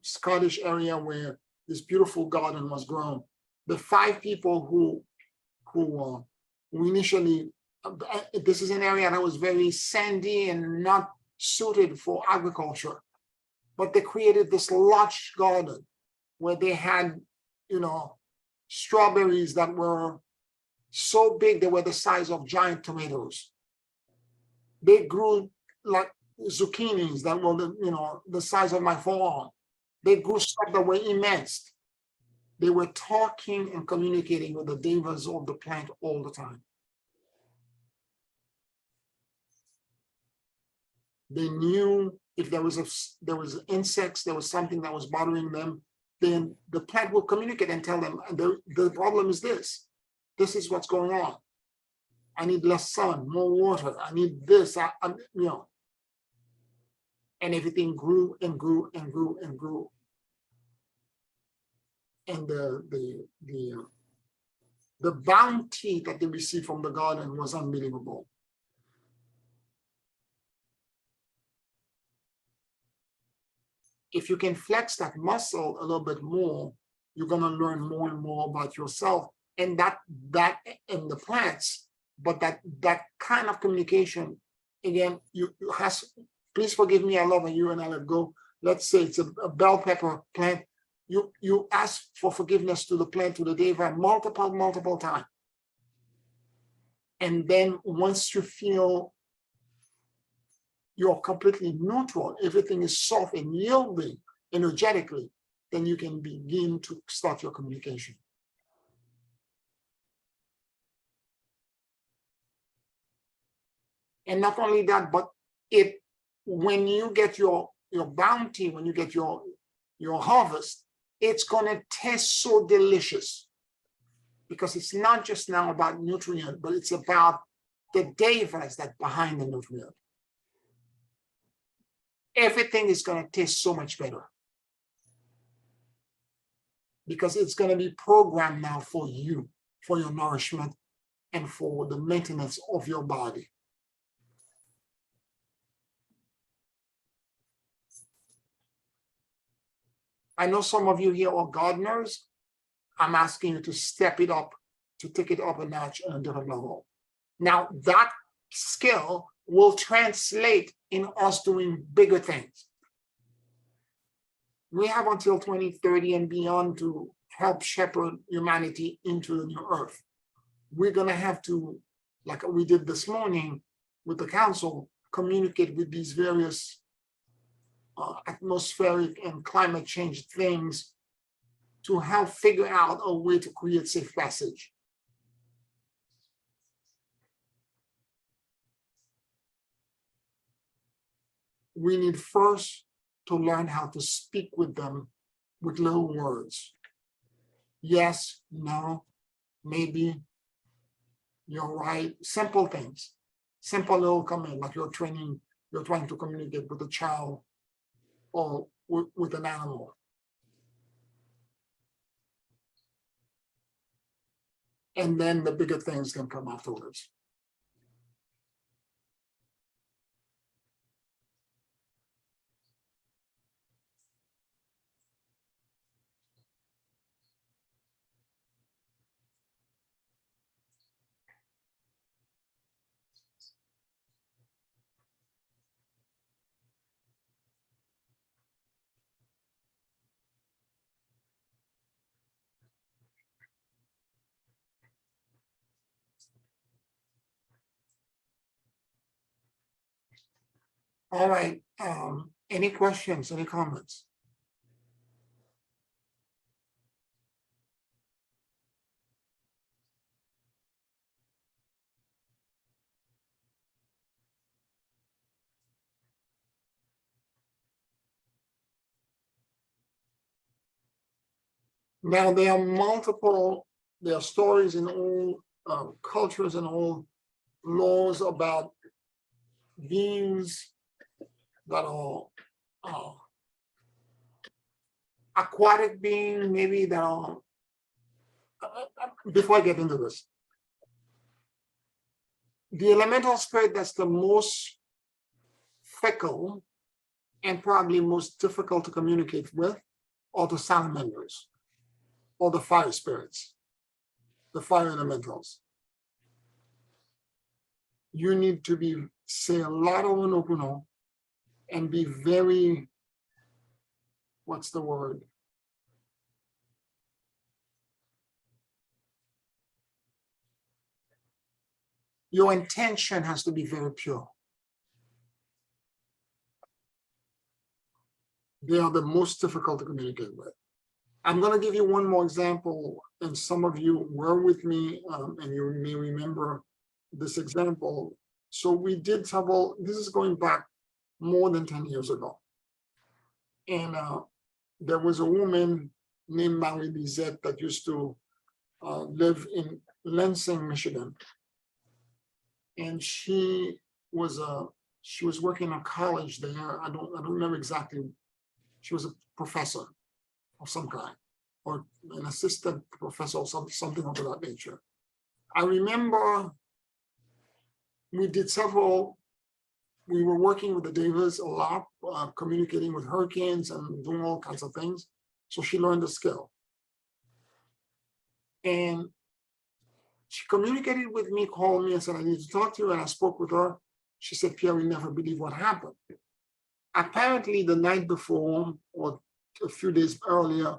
Scottish area where this beautiful garden was grown. The 5 people who initially, this is an area that was very sandy and not suited for agriculture, but they created this lush garden where they had, strawberries that were so big they were the size of giant tomatoes. They grew like zucchinis that were the size of my forearm. They grew stuff that were immense. They were talking and communicating with the devas of the plant all the time. They knew if there was insects, there was something that was bothering them, then the plant will communicate and tell them, the problem is this. This is what's going on. I need less sun, more water. I need this. And everything grew and grew and grew and grew. And the bounty that they received from the garden was unbelievable. If you can flex that muscle a little bit more, you're going to learn more and more about yourself and that in the plants. But that kind of communication, again, please forgive me, I love you and I let go. Let's say it's a bell pepper plant. You ask for forgiveness to the plant, to the deva, multiple times. And then once you feel you're completely neutral, everything is soft and yielding energetically, then you can begin to start your communication. And not only that, but when you get your bounty, when you get your harvest, it's going to taste so delicious, because it's not just now about nutrient, but it's about the devas that behind the nutrient. Everything is going to taste so much better, because it's going to be programmed now for you, for your nourishment and for the maintenance of your body. I know some of you here are gardeners. I'm asking you to step it up, to take it up a notch and a different level. Now that skill will translate in us doing bigger things. We have until 2030 and beyond to help shepherd humanity into the new earth. We're going to have to, like we did this morning with the council, communicate with these various atmospheric and climate change things to help figure out a way to create safe passage. We need first to learn how to speak with them with little words. Yes, no, maybe, you're right. Simple things, simple little comment, like you're trying to communicate with a child or with an animal. And then the bigger things can come afterwards. All right, any questions, any comments? Now there are stories in all cultures and all laws about beings that are aquatic beings, maybe that are, before I get into this, the elemental spirit that's the most fickle and probably most difficult to communicate with are the salamanders or the fire spirits, the fire elementals. You need to say a lot of Ho'oponopono and be very, what's the word? Your intention has to be very pure. They are the most difficult to communicate with. I'm going to give you one more example, and some of you were with me, and you may remember this example. So we did several, this is going back more than 10 years ago. And there was a woman named Marie Lisette that used to live in Lansing, Michigan. And she was working in a college there. I don't remember exactly. She was a professor of some kind, or an assistant professor or something of that nature. I remember we were working with the Devas a lot, communicating with hurricanes and doing all kinds of things. So she learned the skill. And she communicated with me, called me and said, I need to talk to you. And I spoke with her. She said, Pierre, we never believe what happened. Apparently the night before, or a few days earlier,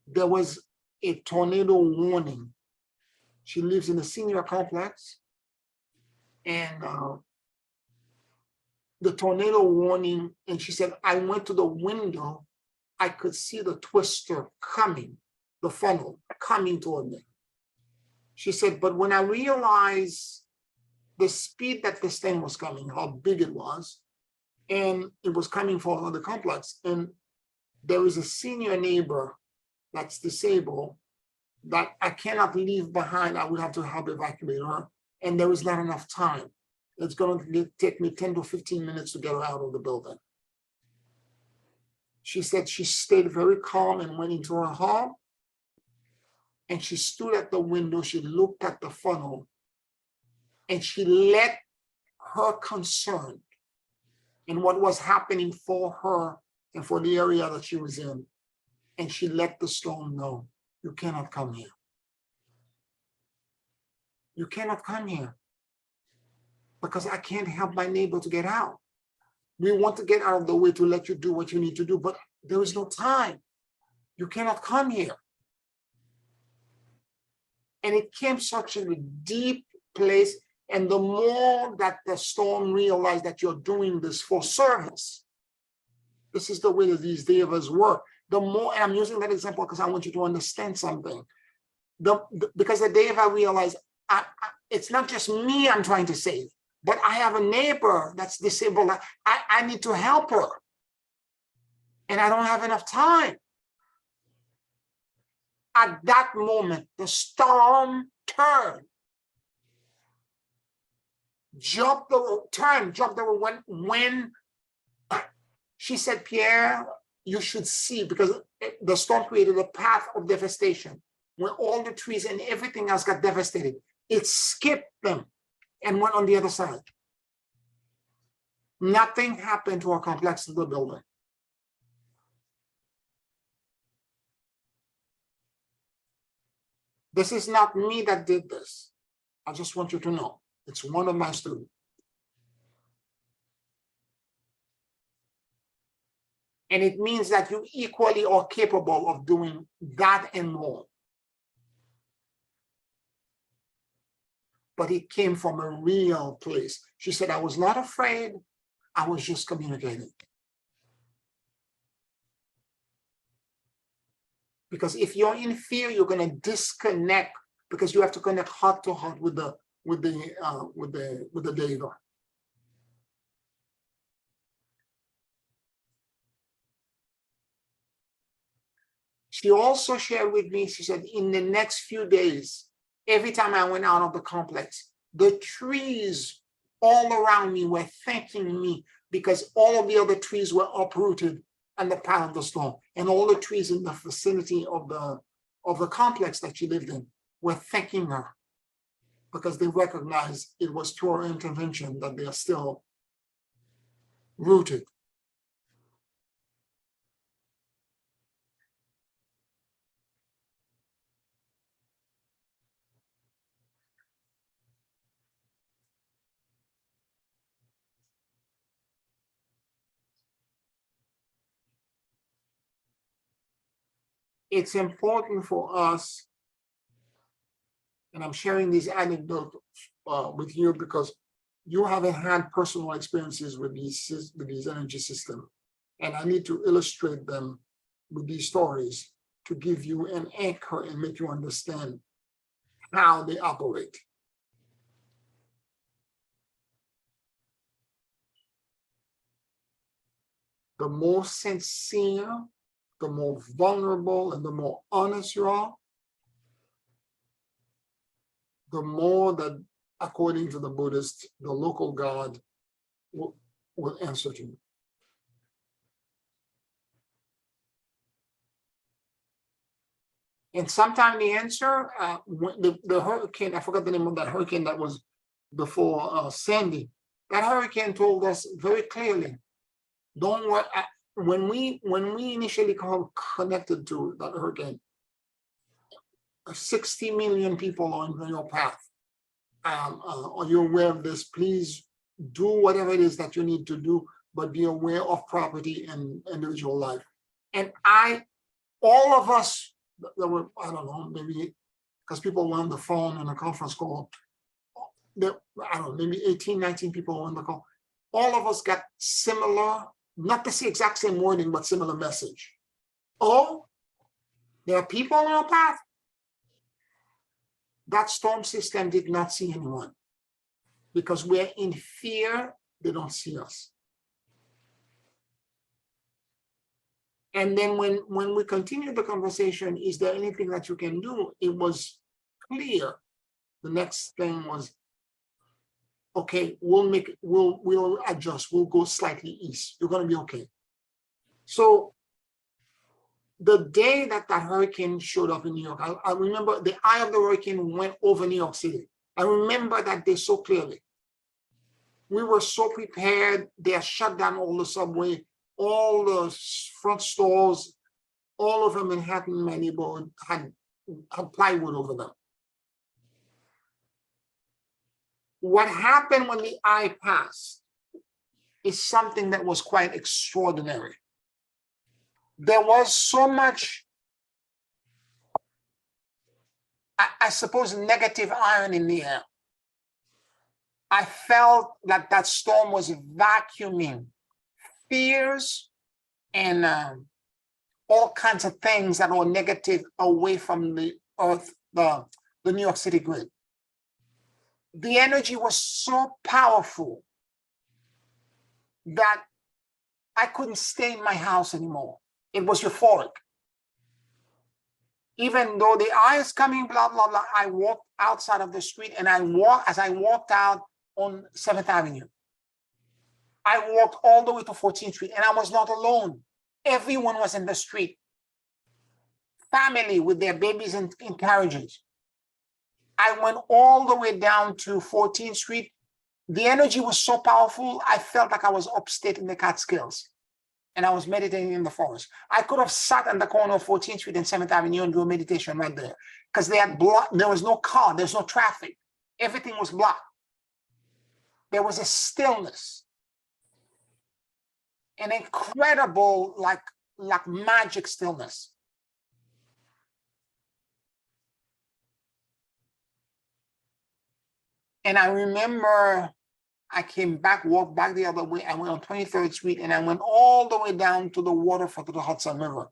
there was a tornado warning. She lives in a senior complex. And the tornado warning, and she said, I went to the window, I could see the twister coming, the funnel coming toward me. She said, but when I realized the speed that this thing was coming, how big it was, and it was coming from another complex, and there is a senior neighbor that's disabled that I cannot leave behind, I would have to help evacuate her, and there is not enough time. It's going to take me 10 to 15 minutes to get her out of the building. She said she stayed very calm and went into her hall. And she stood at the window, she looked at the funnel, and she let her concern and what was happening for her and for the area that she was in. And she let the storm know, you cannot come here. You cannot come here because I can't help my neighbor to get out. We want to get out of the way to let you do what you need to do, but there is no time. You cannot come here. And it came such a deep place. And the more that the storm realized that you're doing this for service, this is the way that these Devas work. The more, and I'm using that example because I want you to understand something. Because the Deva realized, it's not just me I'm trying to save, but I have a neighbor that's disabled. I need to help her. And I don't have enough time. At that moment, the storm turned. Jumped when she said, Pierre, you should see, because the storm created a path of devastation where all the trees and everything else got devastated. It skipped them and went on the other side. Nothing happened to our complex of the building. This is not me that did this. I just want you to know. It's one of my students. And it means that you equally are capable of doing that and more. But it came from a real place. She said, I was not afraid. I was just communicating. Because if you're in fear, you're going to disconnect, because you have to connect heart to heart with the Deva. She also shared with me, she said, in the next few days, every time I went out of the complex, the trees all around me were thanking me because all of the other trees were uprooted on the path of the storm, and all the trees in the vicinity of the complex that she lived in were thanking her because they recognized it was through her intervention that they are still rooted it's important for us, and I'm sharing these anecdotes with you because you haven't had personal experiences with these energy systems, and I need to illustrate them with these stories to give you an anchor and make you understand how they operate. The more sincere, the more vulnerable, and the more honest you are, the more that, according to the Buddhist, the local God will answer to you. And sometimes the answer, the hurricane, I forgot the name of that hurricane that was before Sandy. That hurricane told us very clearly, don't worry. When we initially connected to that hurricane, 60 million people are on your path. Are you aware of this? Please do whatever it is that you need to do, but be aware of property and individual life. And all of us that were, I don't know, maybe because people were on the phone and a conference call, I don't know, maybe 18, 19 people were on the call. All of us got similar, not the exact same wording, but similar message. Oh, there are people on our path. That storm system did not see anyone. Because we're in fear, they don't see us. And then when we continued the conversation, is there anything that you can do? It was clear. The next thing was, okay, we'll adjust, we'll go slightly east. You're gonna be okay. So the day that hurricane showed up in New York, I remember the eye of the hurricane went over New York City. I remember that day so clearly. We were so prepared. They had shut down all the subway, all the front stores, all of them in Manhattan, my neighborhood had plywood over them. What happened when the eye passed is something that was quite extraordinary. There was so much, I suppose, negative iron in the air. I felt that that storm was vacuuming fears and all kinds of things that were negative away from the earth, the New York City grid. The energy was so powerful that I couldn't stay in my house anymore. It was euphoric. Even though the eye is coming, blah, blah, blah, I walked outside of the street, and as I walked out on 7th Avenue, I walked all the way to 14th Street, and I was not alone. Everyone was in the street. Family with their babies in carriages. I went all the way down to 14th Street. The energy was so powerful, I felt like I was upstate in the Catskills. And I was meditating in the forest. I could have sat on the corner of 14th Street and 7th Avenue and do a meditation right there. Because they had blocked, there was no car, there's no traffic. Everything was blocked. There was a stillness. An incredible, like magic stillness. And I remember I came back, walked back the other way. I went on 23rd Street, and I went all the way down to the waterfront, to the Hudson River.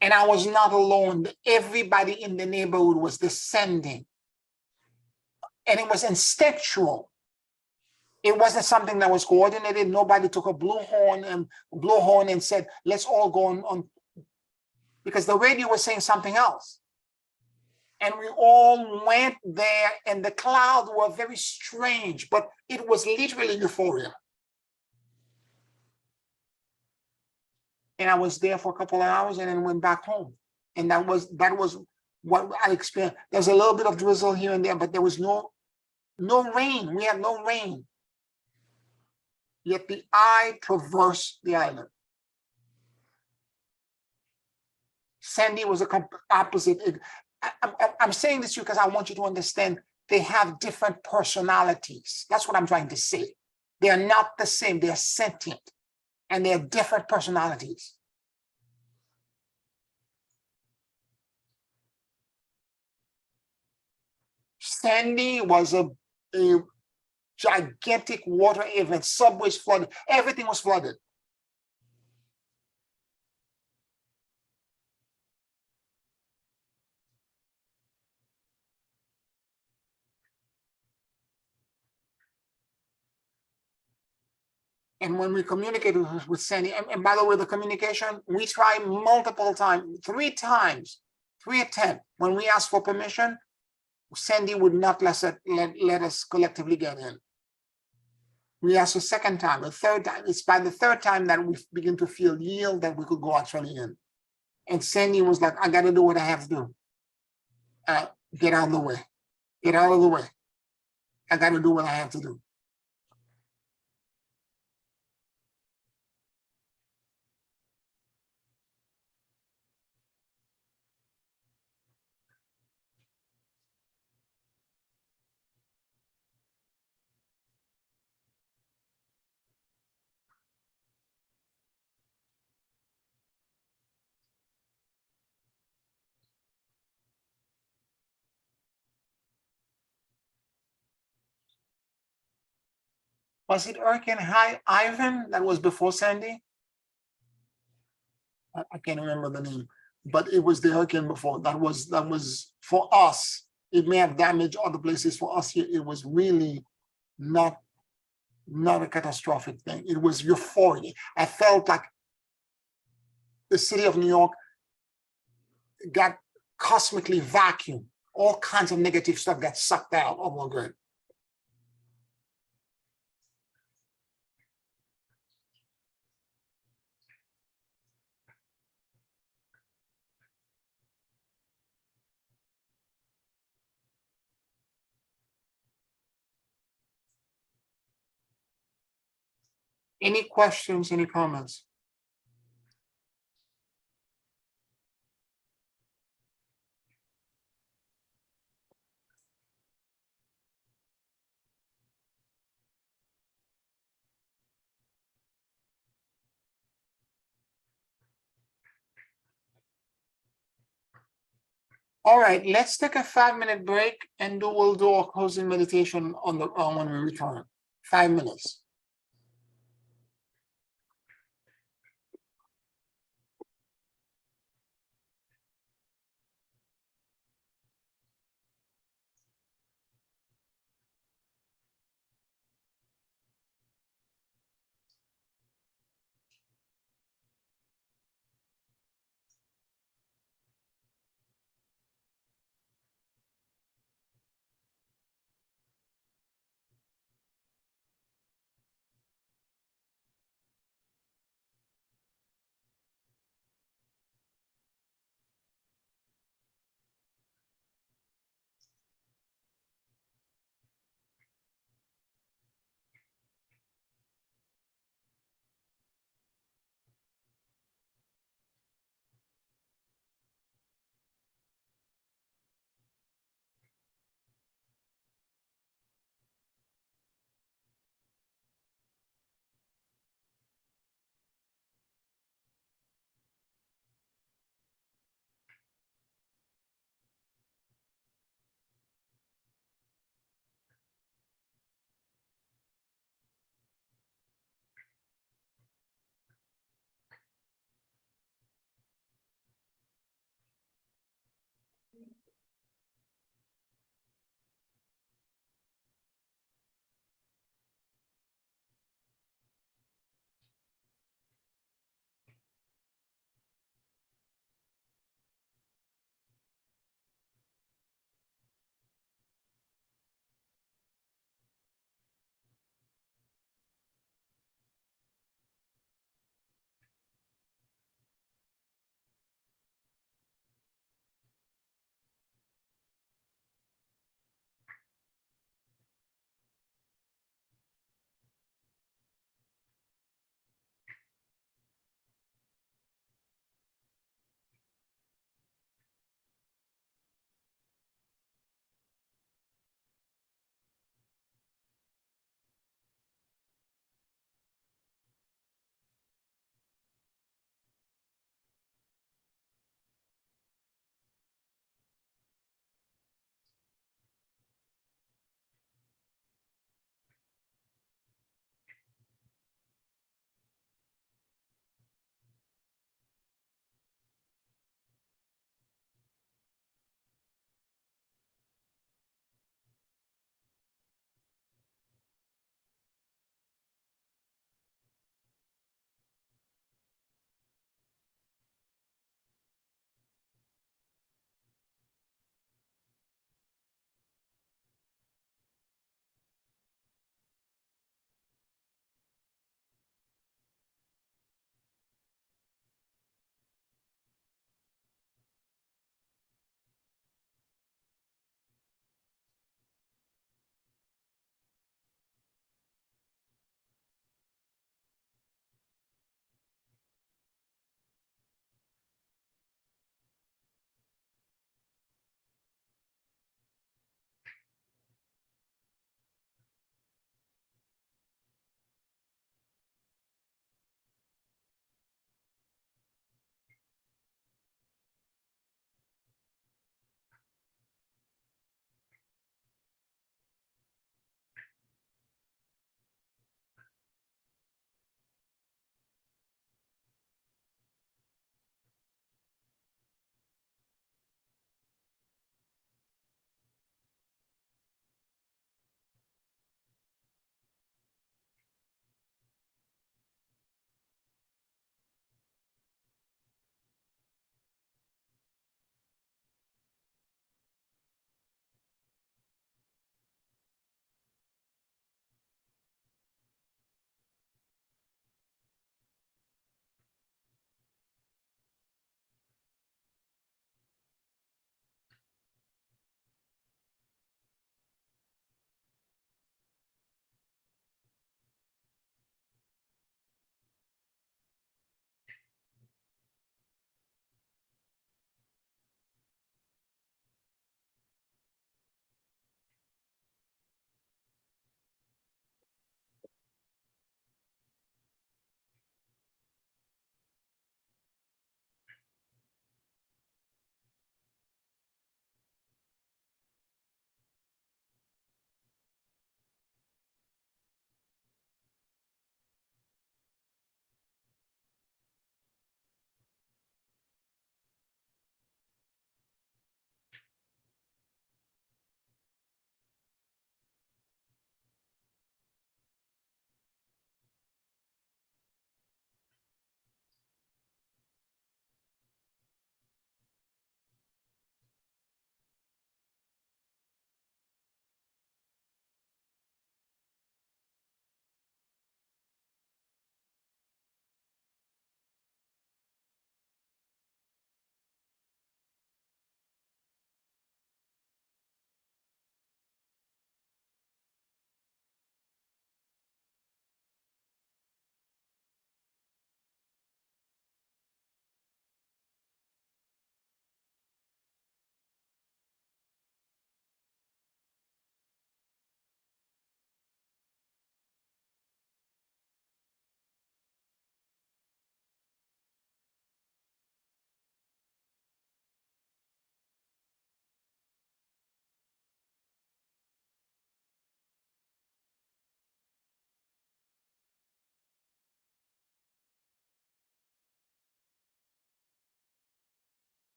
And I was not alone. Everybody in the neighborhood was descending. And it was instinctual. It wasn't something that was coordinated. Nobody took a blue horn and said, let's all go on, because the radio was saying something else. And we all went there, and the clouds were very strange, but it was literally euphoria. And I was there for a couple of hours and then went back home. And that was what I experienced. There's a little bit of drizzle here and there, but there was no rain. We had no rain. Yet the eye traversed the island. Sandy was a opposite. I'm saying this to you because I want you to understand they have different personalities. That's what I'm trying to say. They are not the same. They are sentient, and they are different personalities. Sandy was a gigantic water event. Subways flooded. Everything was flooded. And when we communicated with Sandy, and by the way, the communication, we tried multiple times, 3 times, 3 attempts. When we asked for permission, Sandy would not let us collectively get in. We asked a second time, a third time. It's by the third time that we begin to feel yield that we could go actually in. And Sandy was like, I got to do what I have to do. Get out of the way. Get out of the way. I got to do what I have to do. Was it Hurricane Ivan that was before Sandy? I can't remember the name, but it was the hurricane before. That was for us. It may have damaged other places. For us here, it was really not a catastrophic thing. It was euphoria. I felt like the city of New York got cosmically vacuumed. All kinds of negative stuff got sucked out. Oh my God. Any questions, any comments? All right, let's take a 5-minute break and we'll do a closing meditation on the when we return. 5 minutes.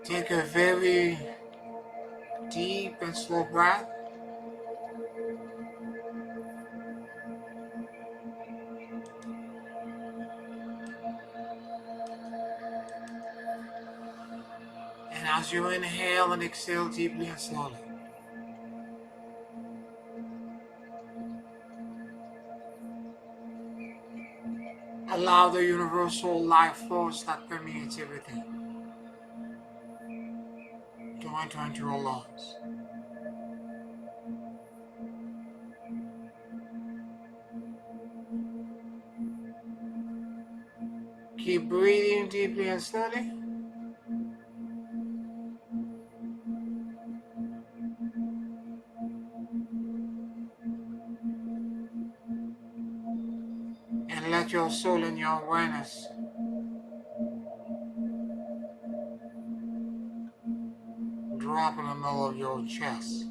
Take a very deep and slow breath. And as you inhale and exhale deeply and slowly, allow the universal life force that permeates everything to enter into your lungs. Keep breathing deeply and slowly. And let your soul and your awareness drop in the middle of your chest.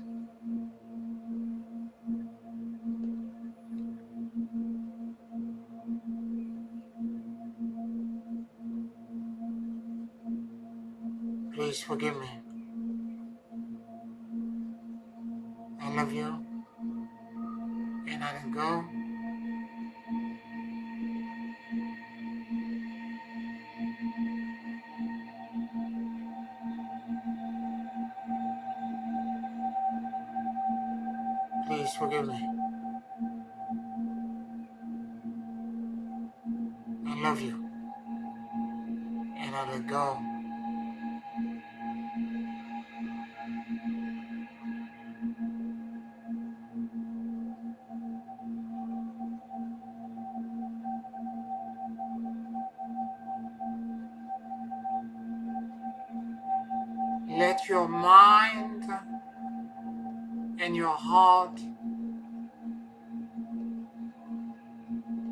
Please forgive me. I love you. And I let go. Please forgive me. I love you. And I let go. Let your mind and your heart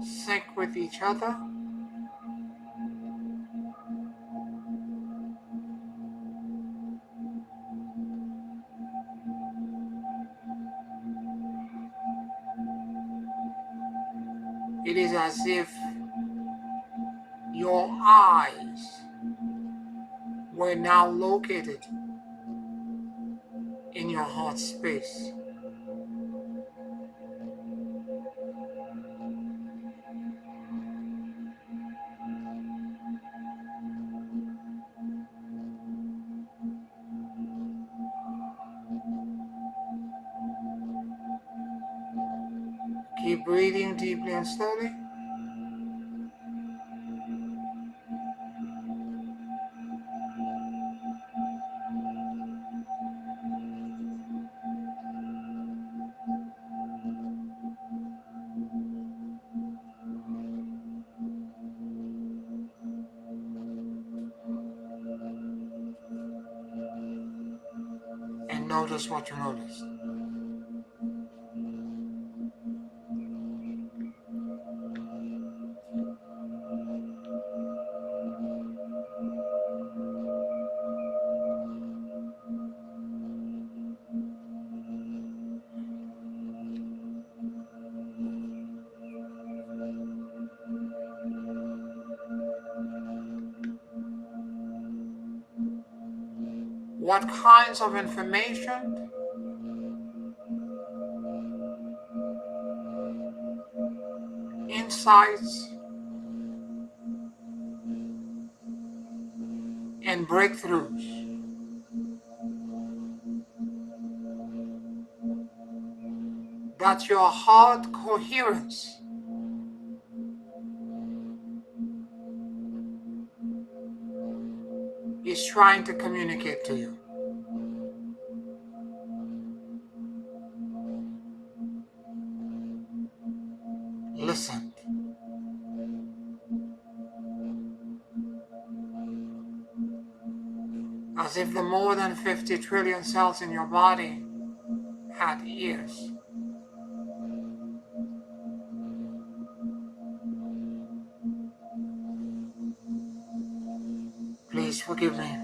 sync with each other. It is as if your eyes were now located in your heart space. Keep breathing deeply and slowly. And notice what you notice. What kinds of information insights and breakthroughs that your heart coherence is trying to communicate to you. Listen. As if the more than 50 trillion cells in your body had ears. Please forgive me.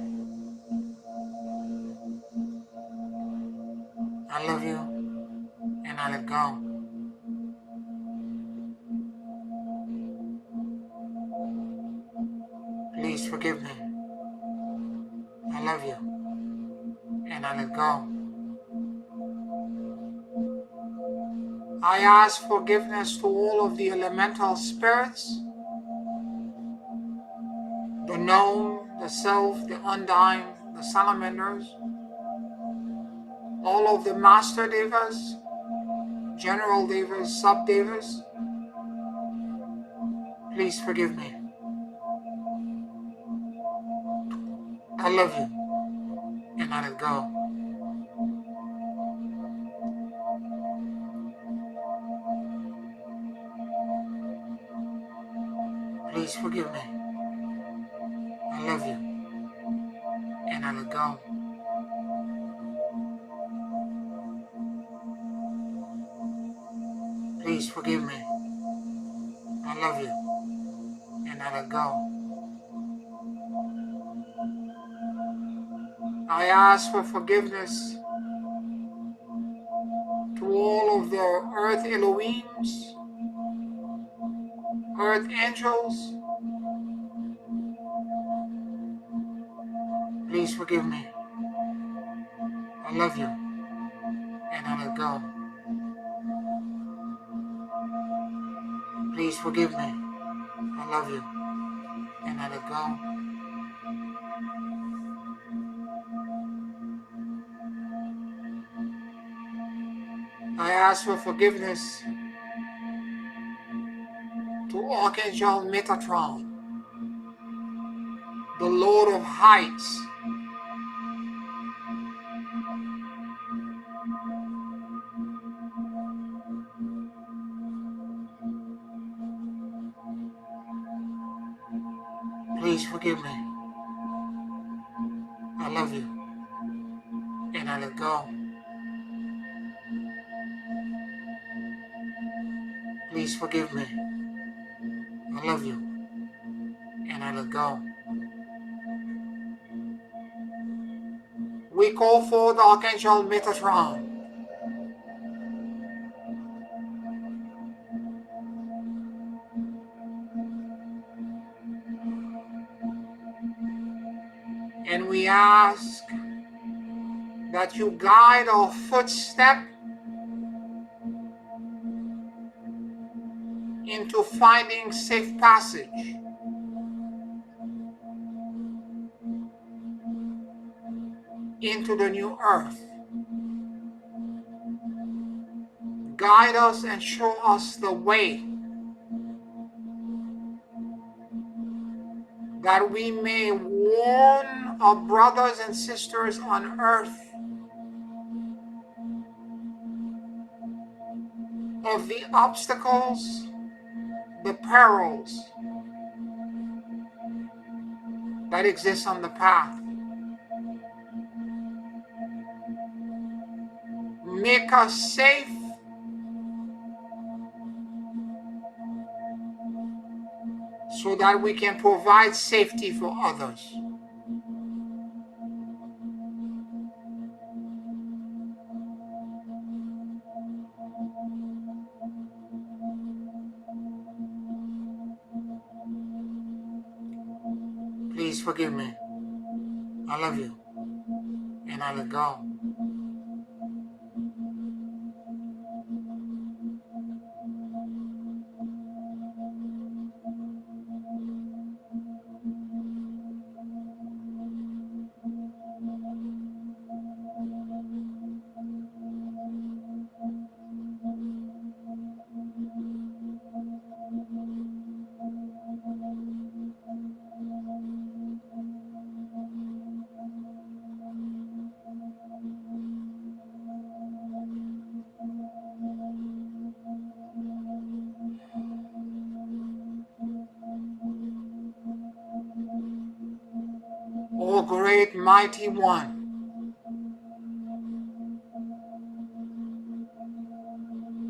I love you and I let go. forgive me. I love you. And I let go. I ask forgiveness to all of the elemental spirits, the known, the self, the undying, the salamanders, all of the master devas, general devas, sub devas. Please forgive me. I love you. And I let go. Please forgive me. I love you. And I let go. Please forgive me. I love you. And I let go. I ask for forgiveness to all of the earth Elohims, earth angels. Please forgive me. I love you. And I let go. Please forgive me. I love you. And I let go. I ask for forgiveness to Archangel Metatron, the Lord of Heights. Please forgive me. I love you. And I let go. Please forgive me. I love you. And I let go. We call forth Archangel Metatron, and we ask that you guide our footstep into finding safe passage, into the new earth. Guide us and show us the way, that we may warn our brothers and sisters on earth of the obstacles, the perils that exist on the path. Make us safe so that we can provide safety for others. Please forgive me. I love you. And I let go. O great mighty one,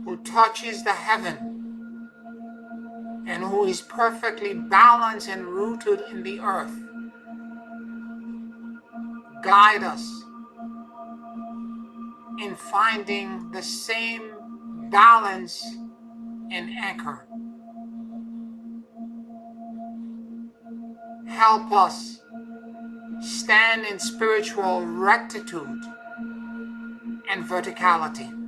who touches the heaven and who is perfectly balanced and rooted in the earth, guide us in finding the same balance and anchor. Help us stand in spiritual rectitude and verticality.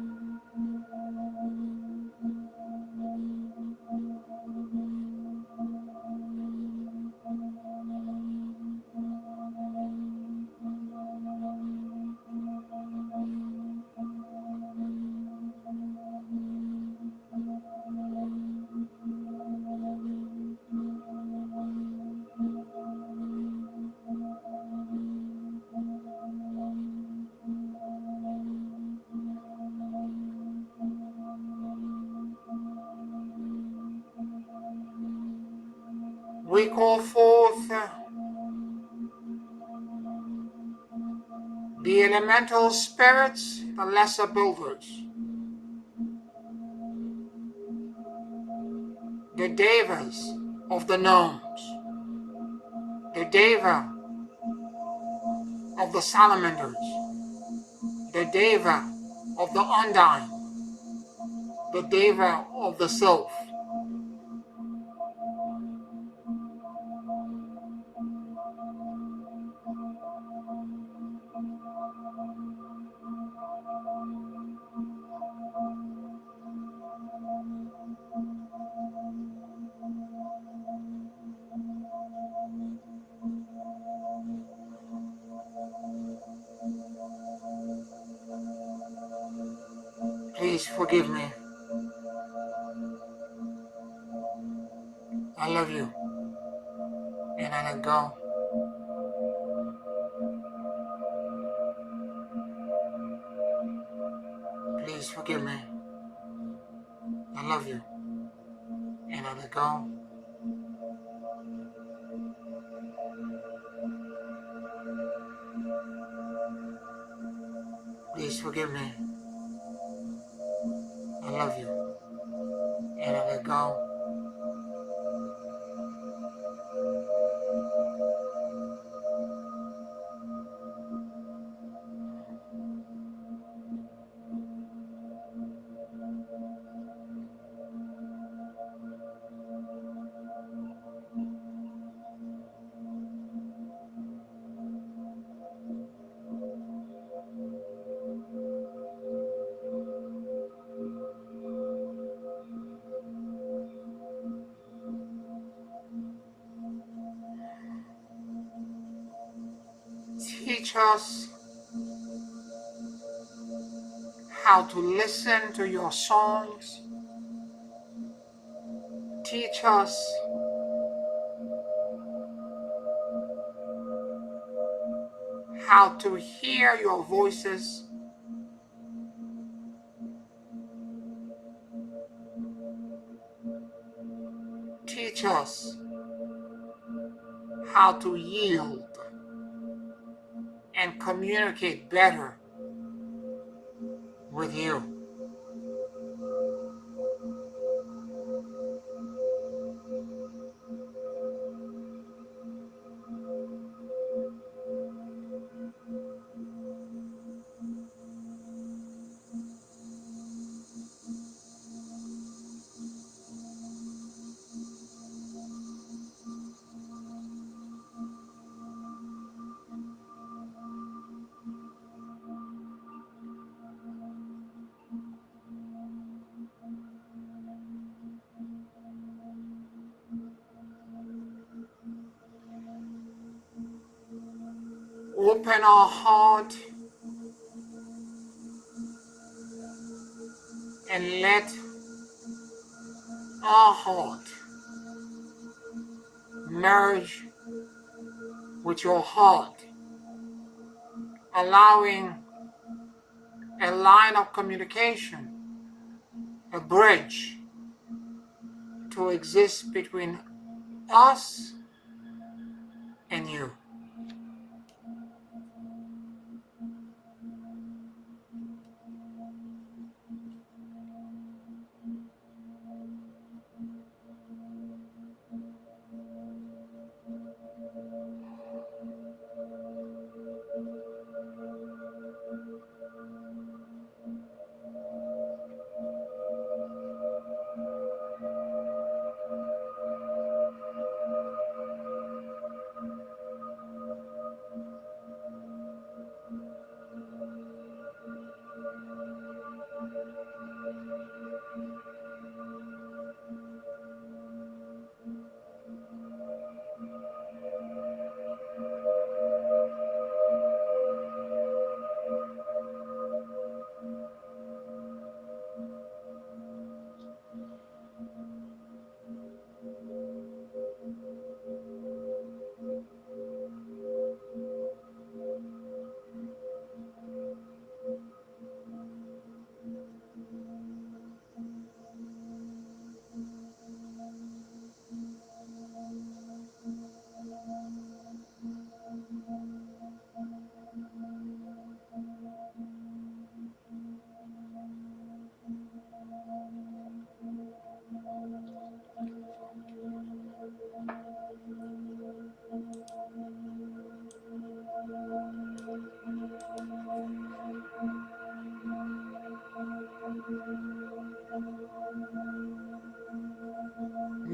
We call forth the elemental spirits, the lesser builders, the Devas of the gnomes, the Deva of the salamanders, the Deva of the Undine, the Deva of the Sylph. Please forgive me. I love you. And I let go. Please forgive me. I love you. And I let go. Please forgive me. I love you. And I let go. Teach us how to listen to your songs. Teach us how to hear your voices. Teach us how to yield and communicate better with you. Open our heart and let our heart merge with your heart, allowing a line of communication, a bridge to exist between us and you.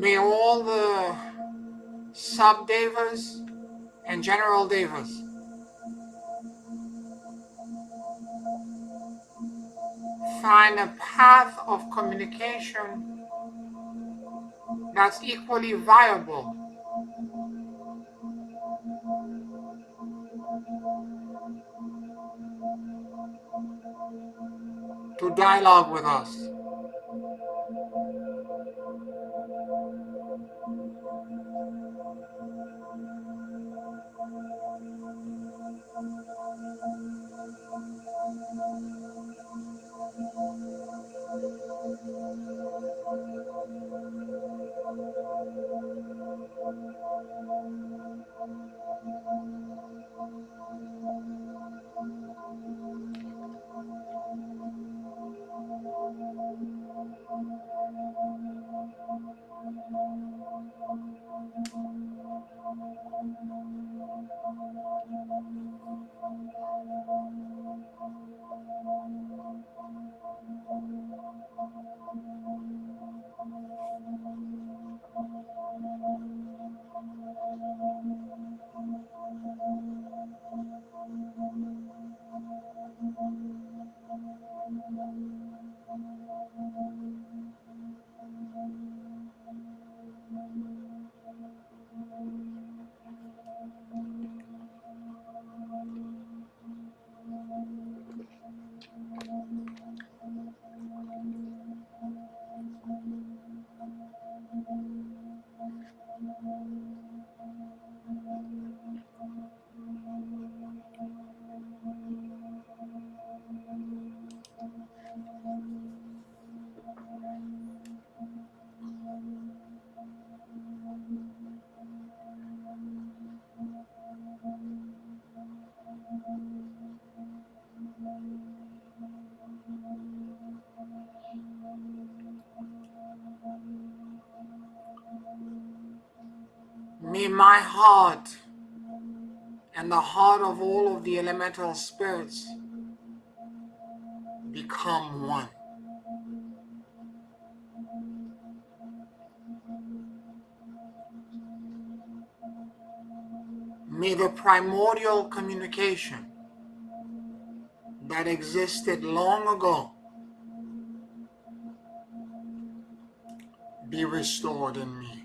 May all the sub-devas and general devas find a path of communication that's equally viable to dialogue with us. May my heart and the heart of all of the elemental spirits become one. May the primordial communication that existed long ago be restored in me.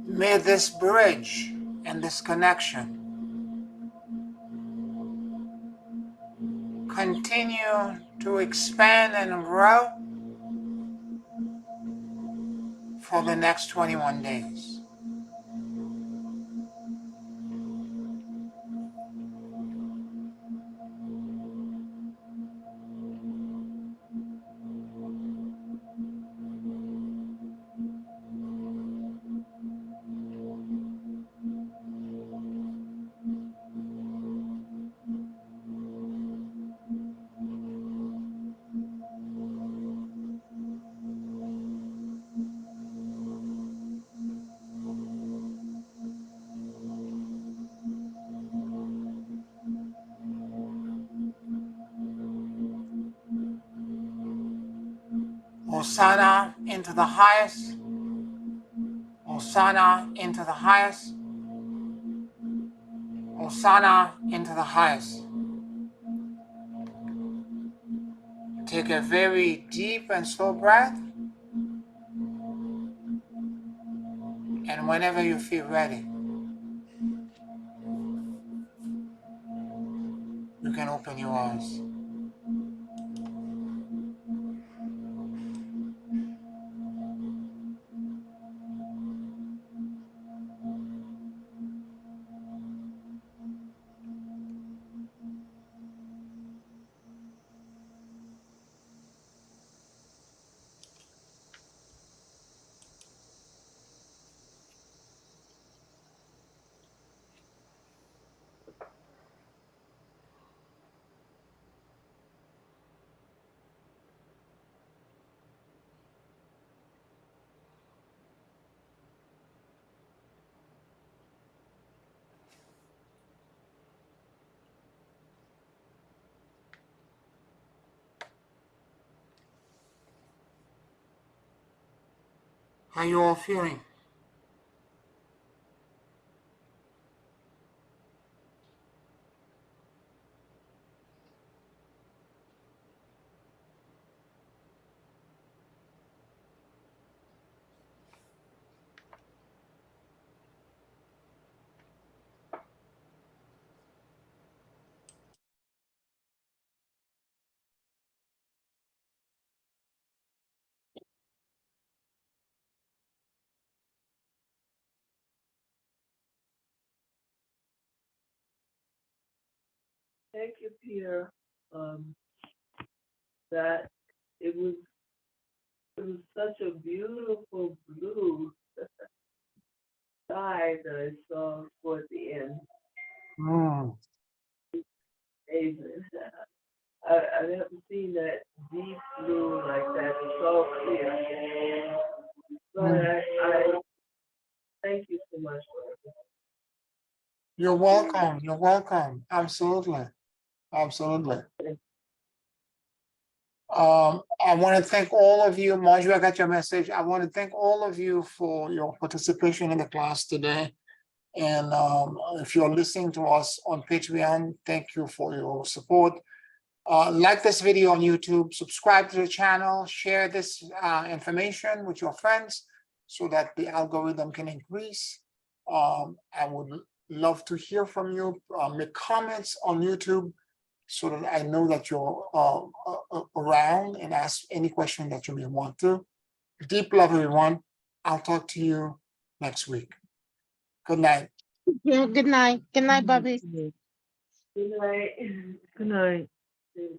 May this bridge and this connection continue to expand and grow for the next 21 days. Hosanna into the highest. Hosanna into the highest. Hosanna into the highest. Take a very deep and slow breath. And whenever you feel ready, you can open your eyes. How you all feeling? Thank you, Peter. Um, that it was such a beautiful blue sky that I saw toward the end. Mm. Amazing. I haven't seen that deep blue like that. It's all clear. But I thank you so much for it. You're welcome. You're welcome. Absolutely. Absolutely. I want to thank all of you. Marjorie, I got your message. I want to thank all of you for your participation in the class today. And if you're listening to us on Patreon, thank you for your support. Like this video on YouTube, subscribe to the channel, share this information with your friends so that the algorithm can increase. I would love to hear from you. Make comments on YouTube so that I know that you're around and ask any question that you may want to. Deep love, everyone. I'll talk to you next week. Good night. Yeah, good night. Good night, Bobby. Good night. Good night.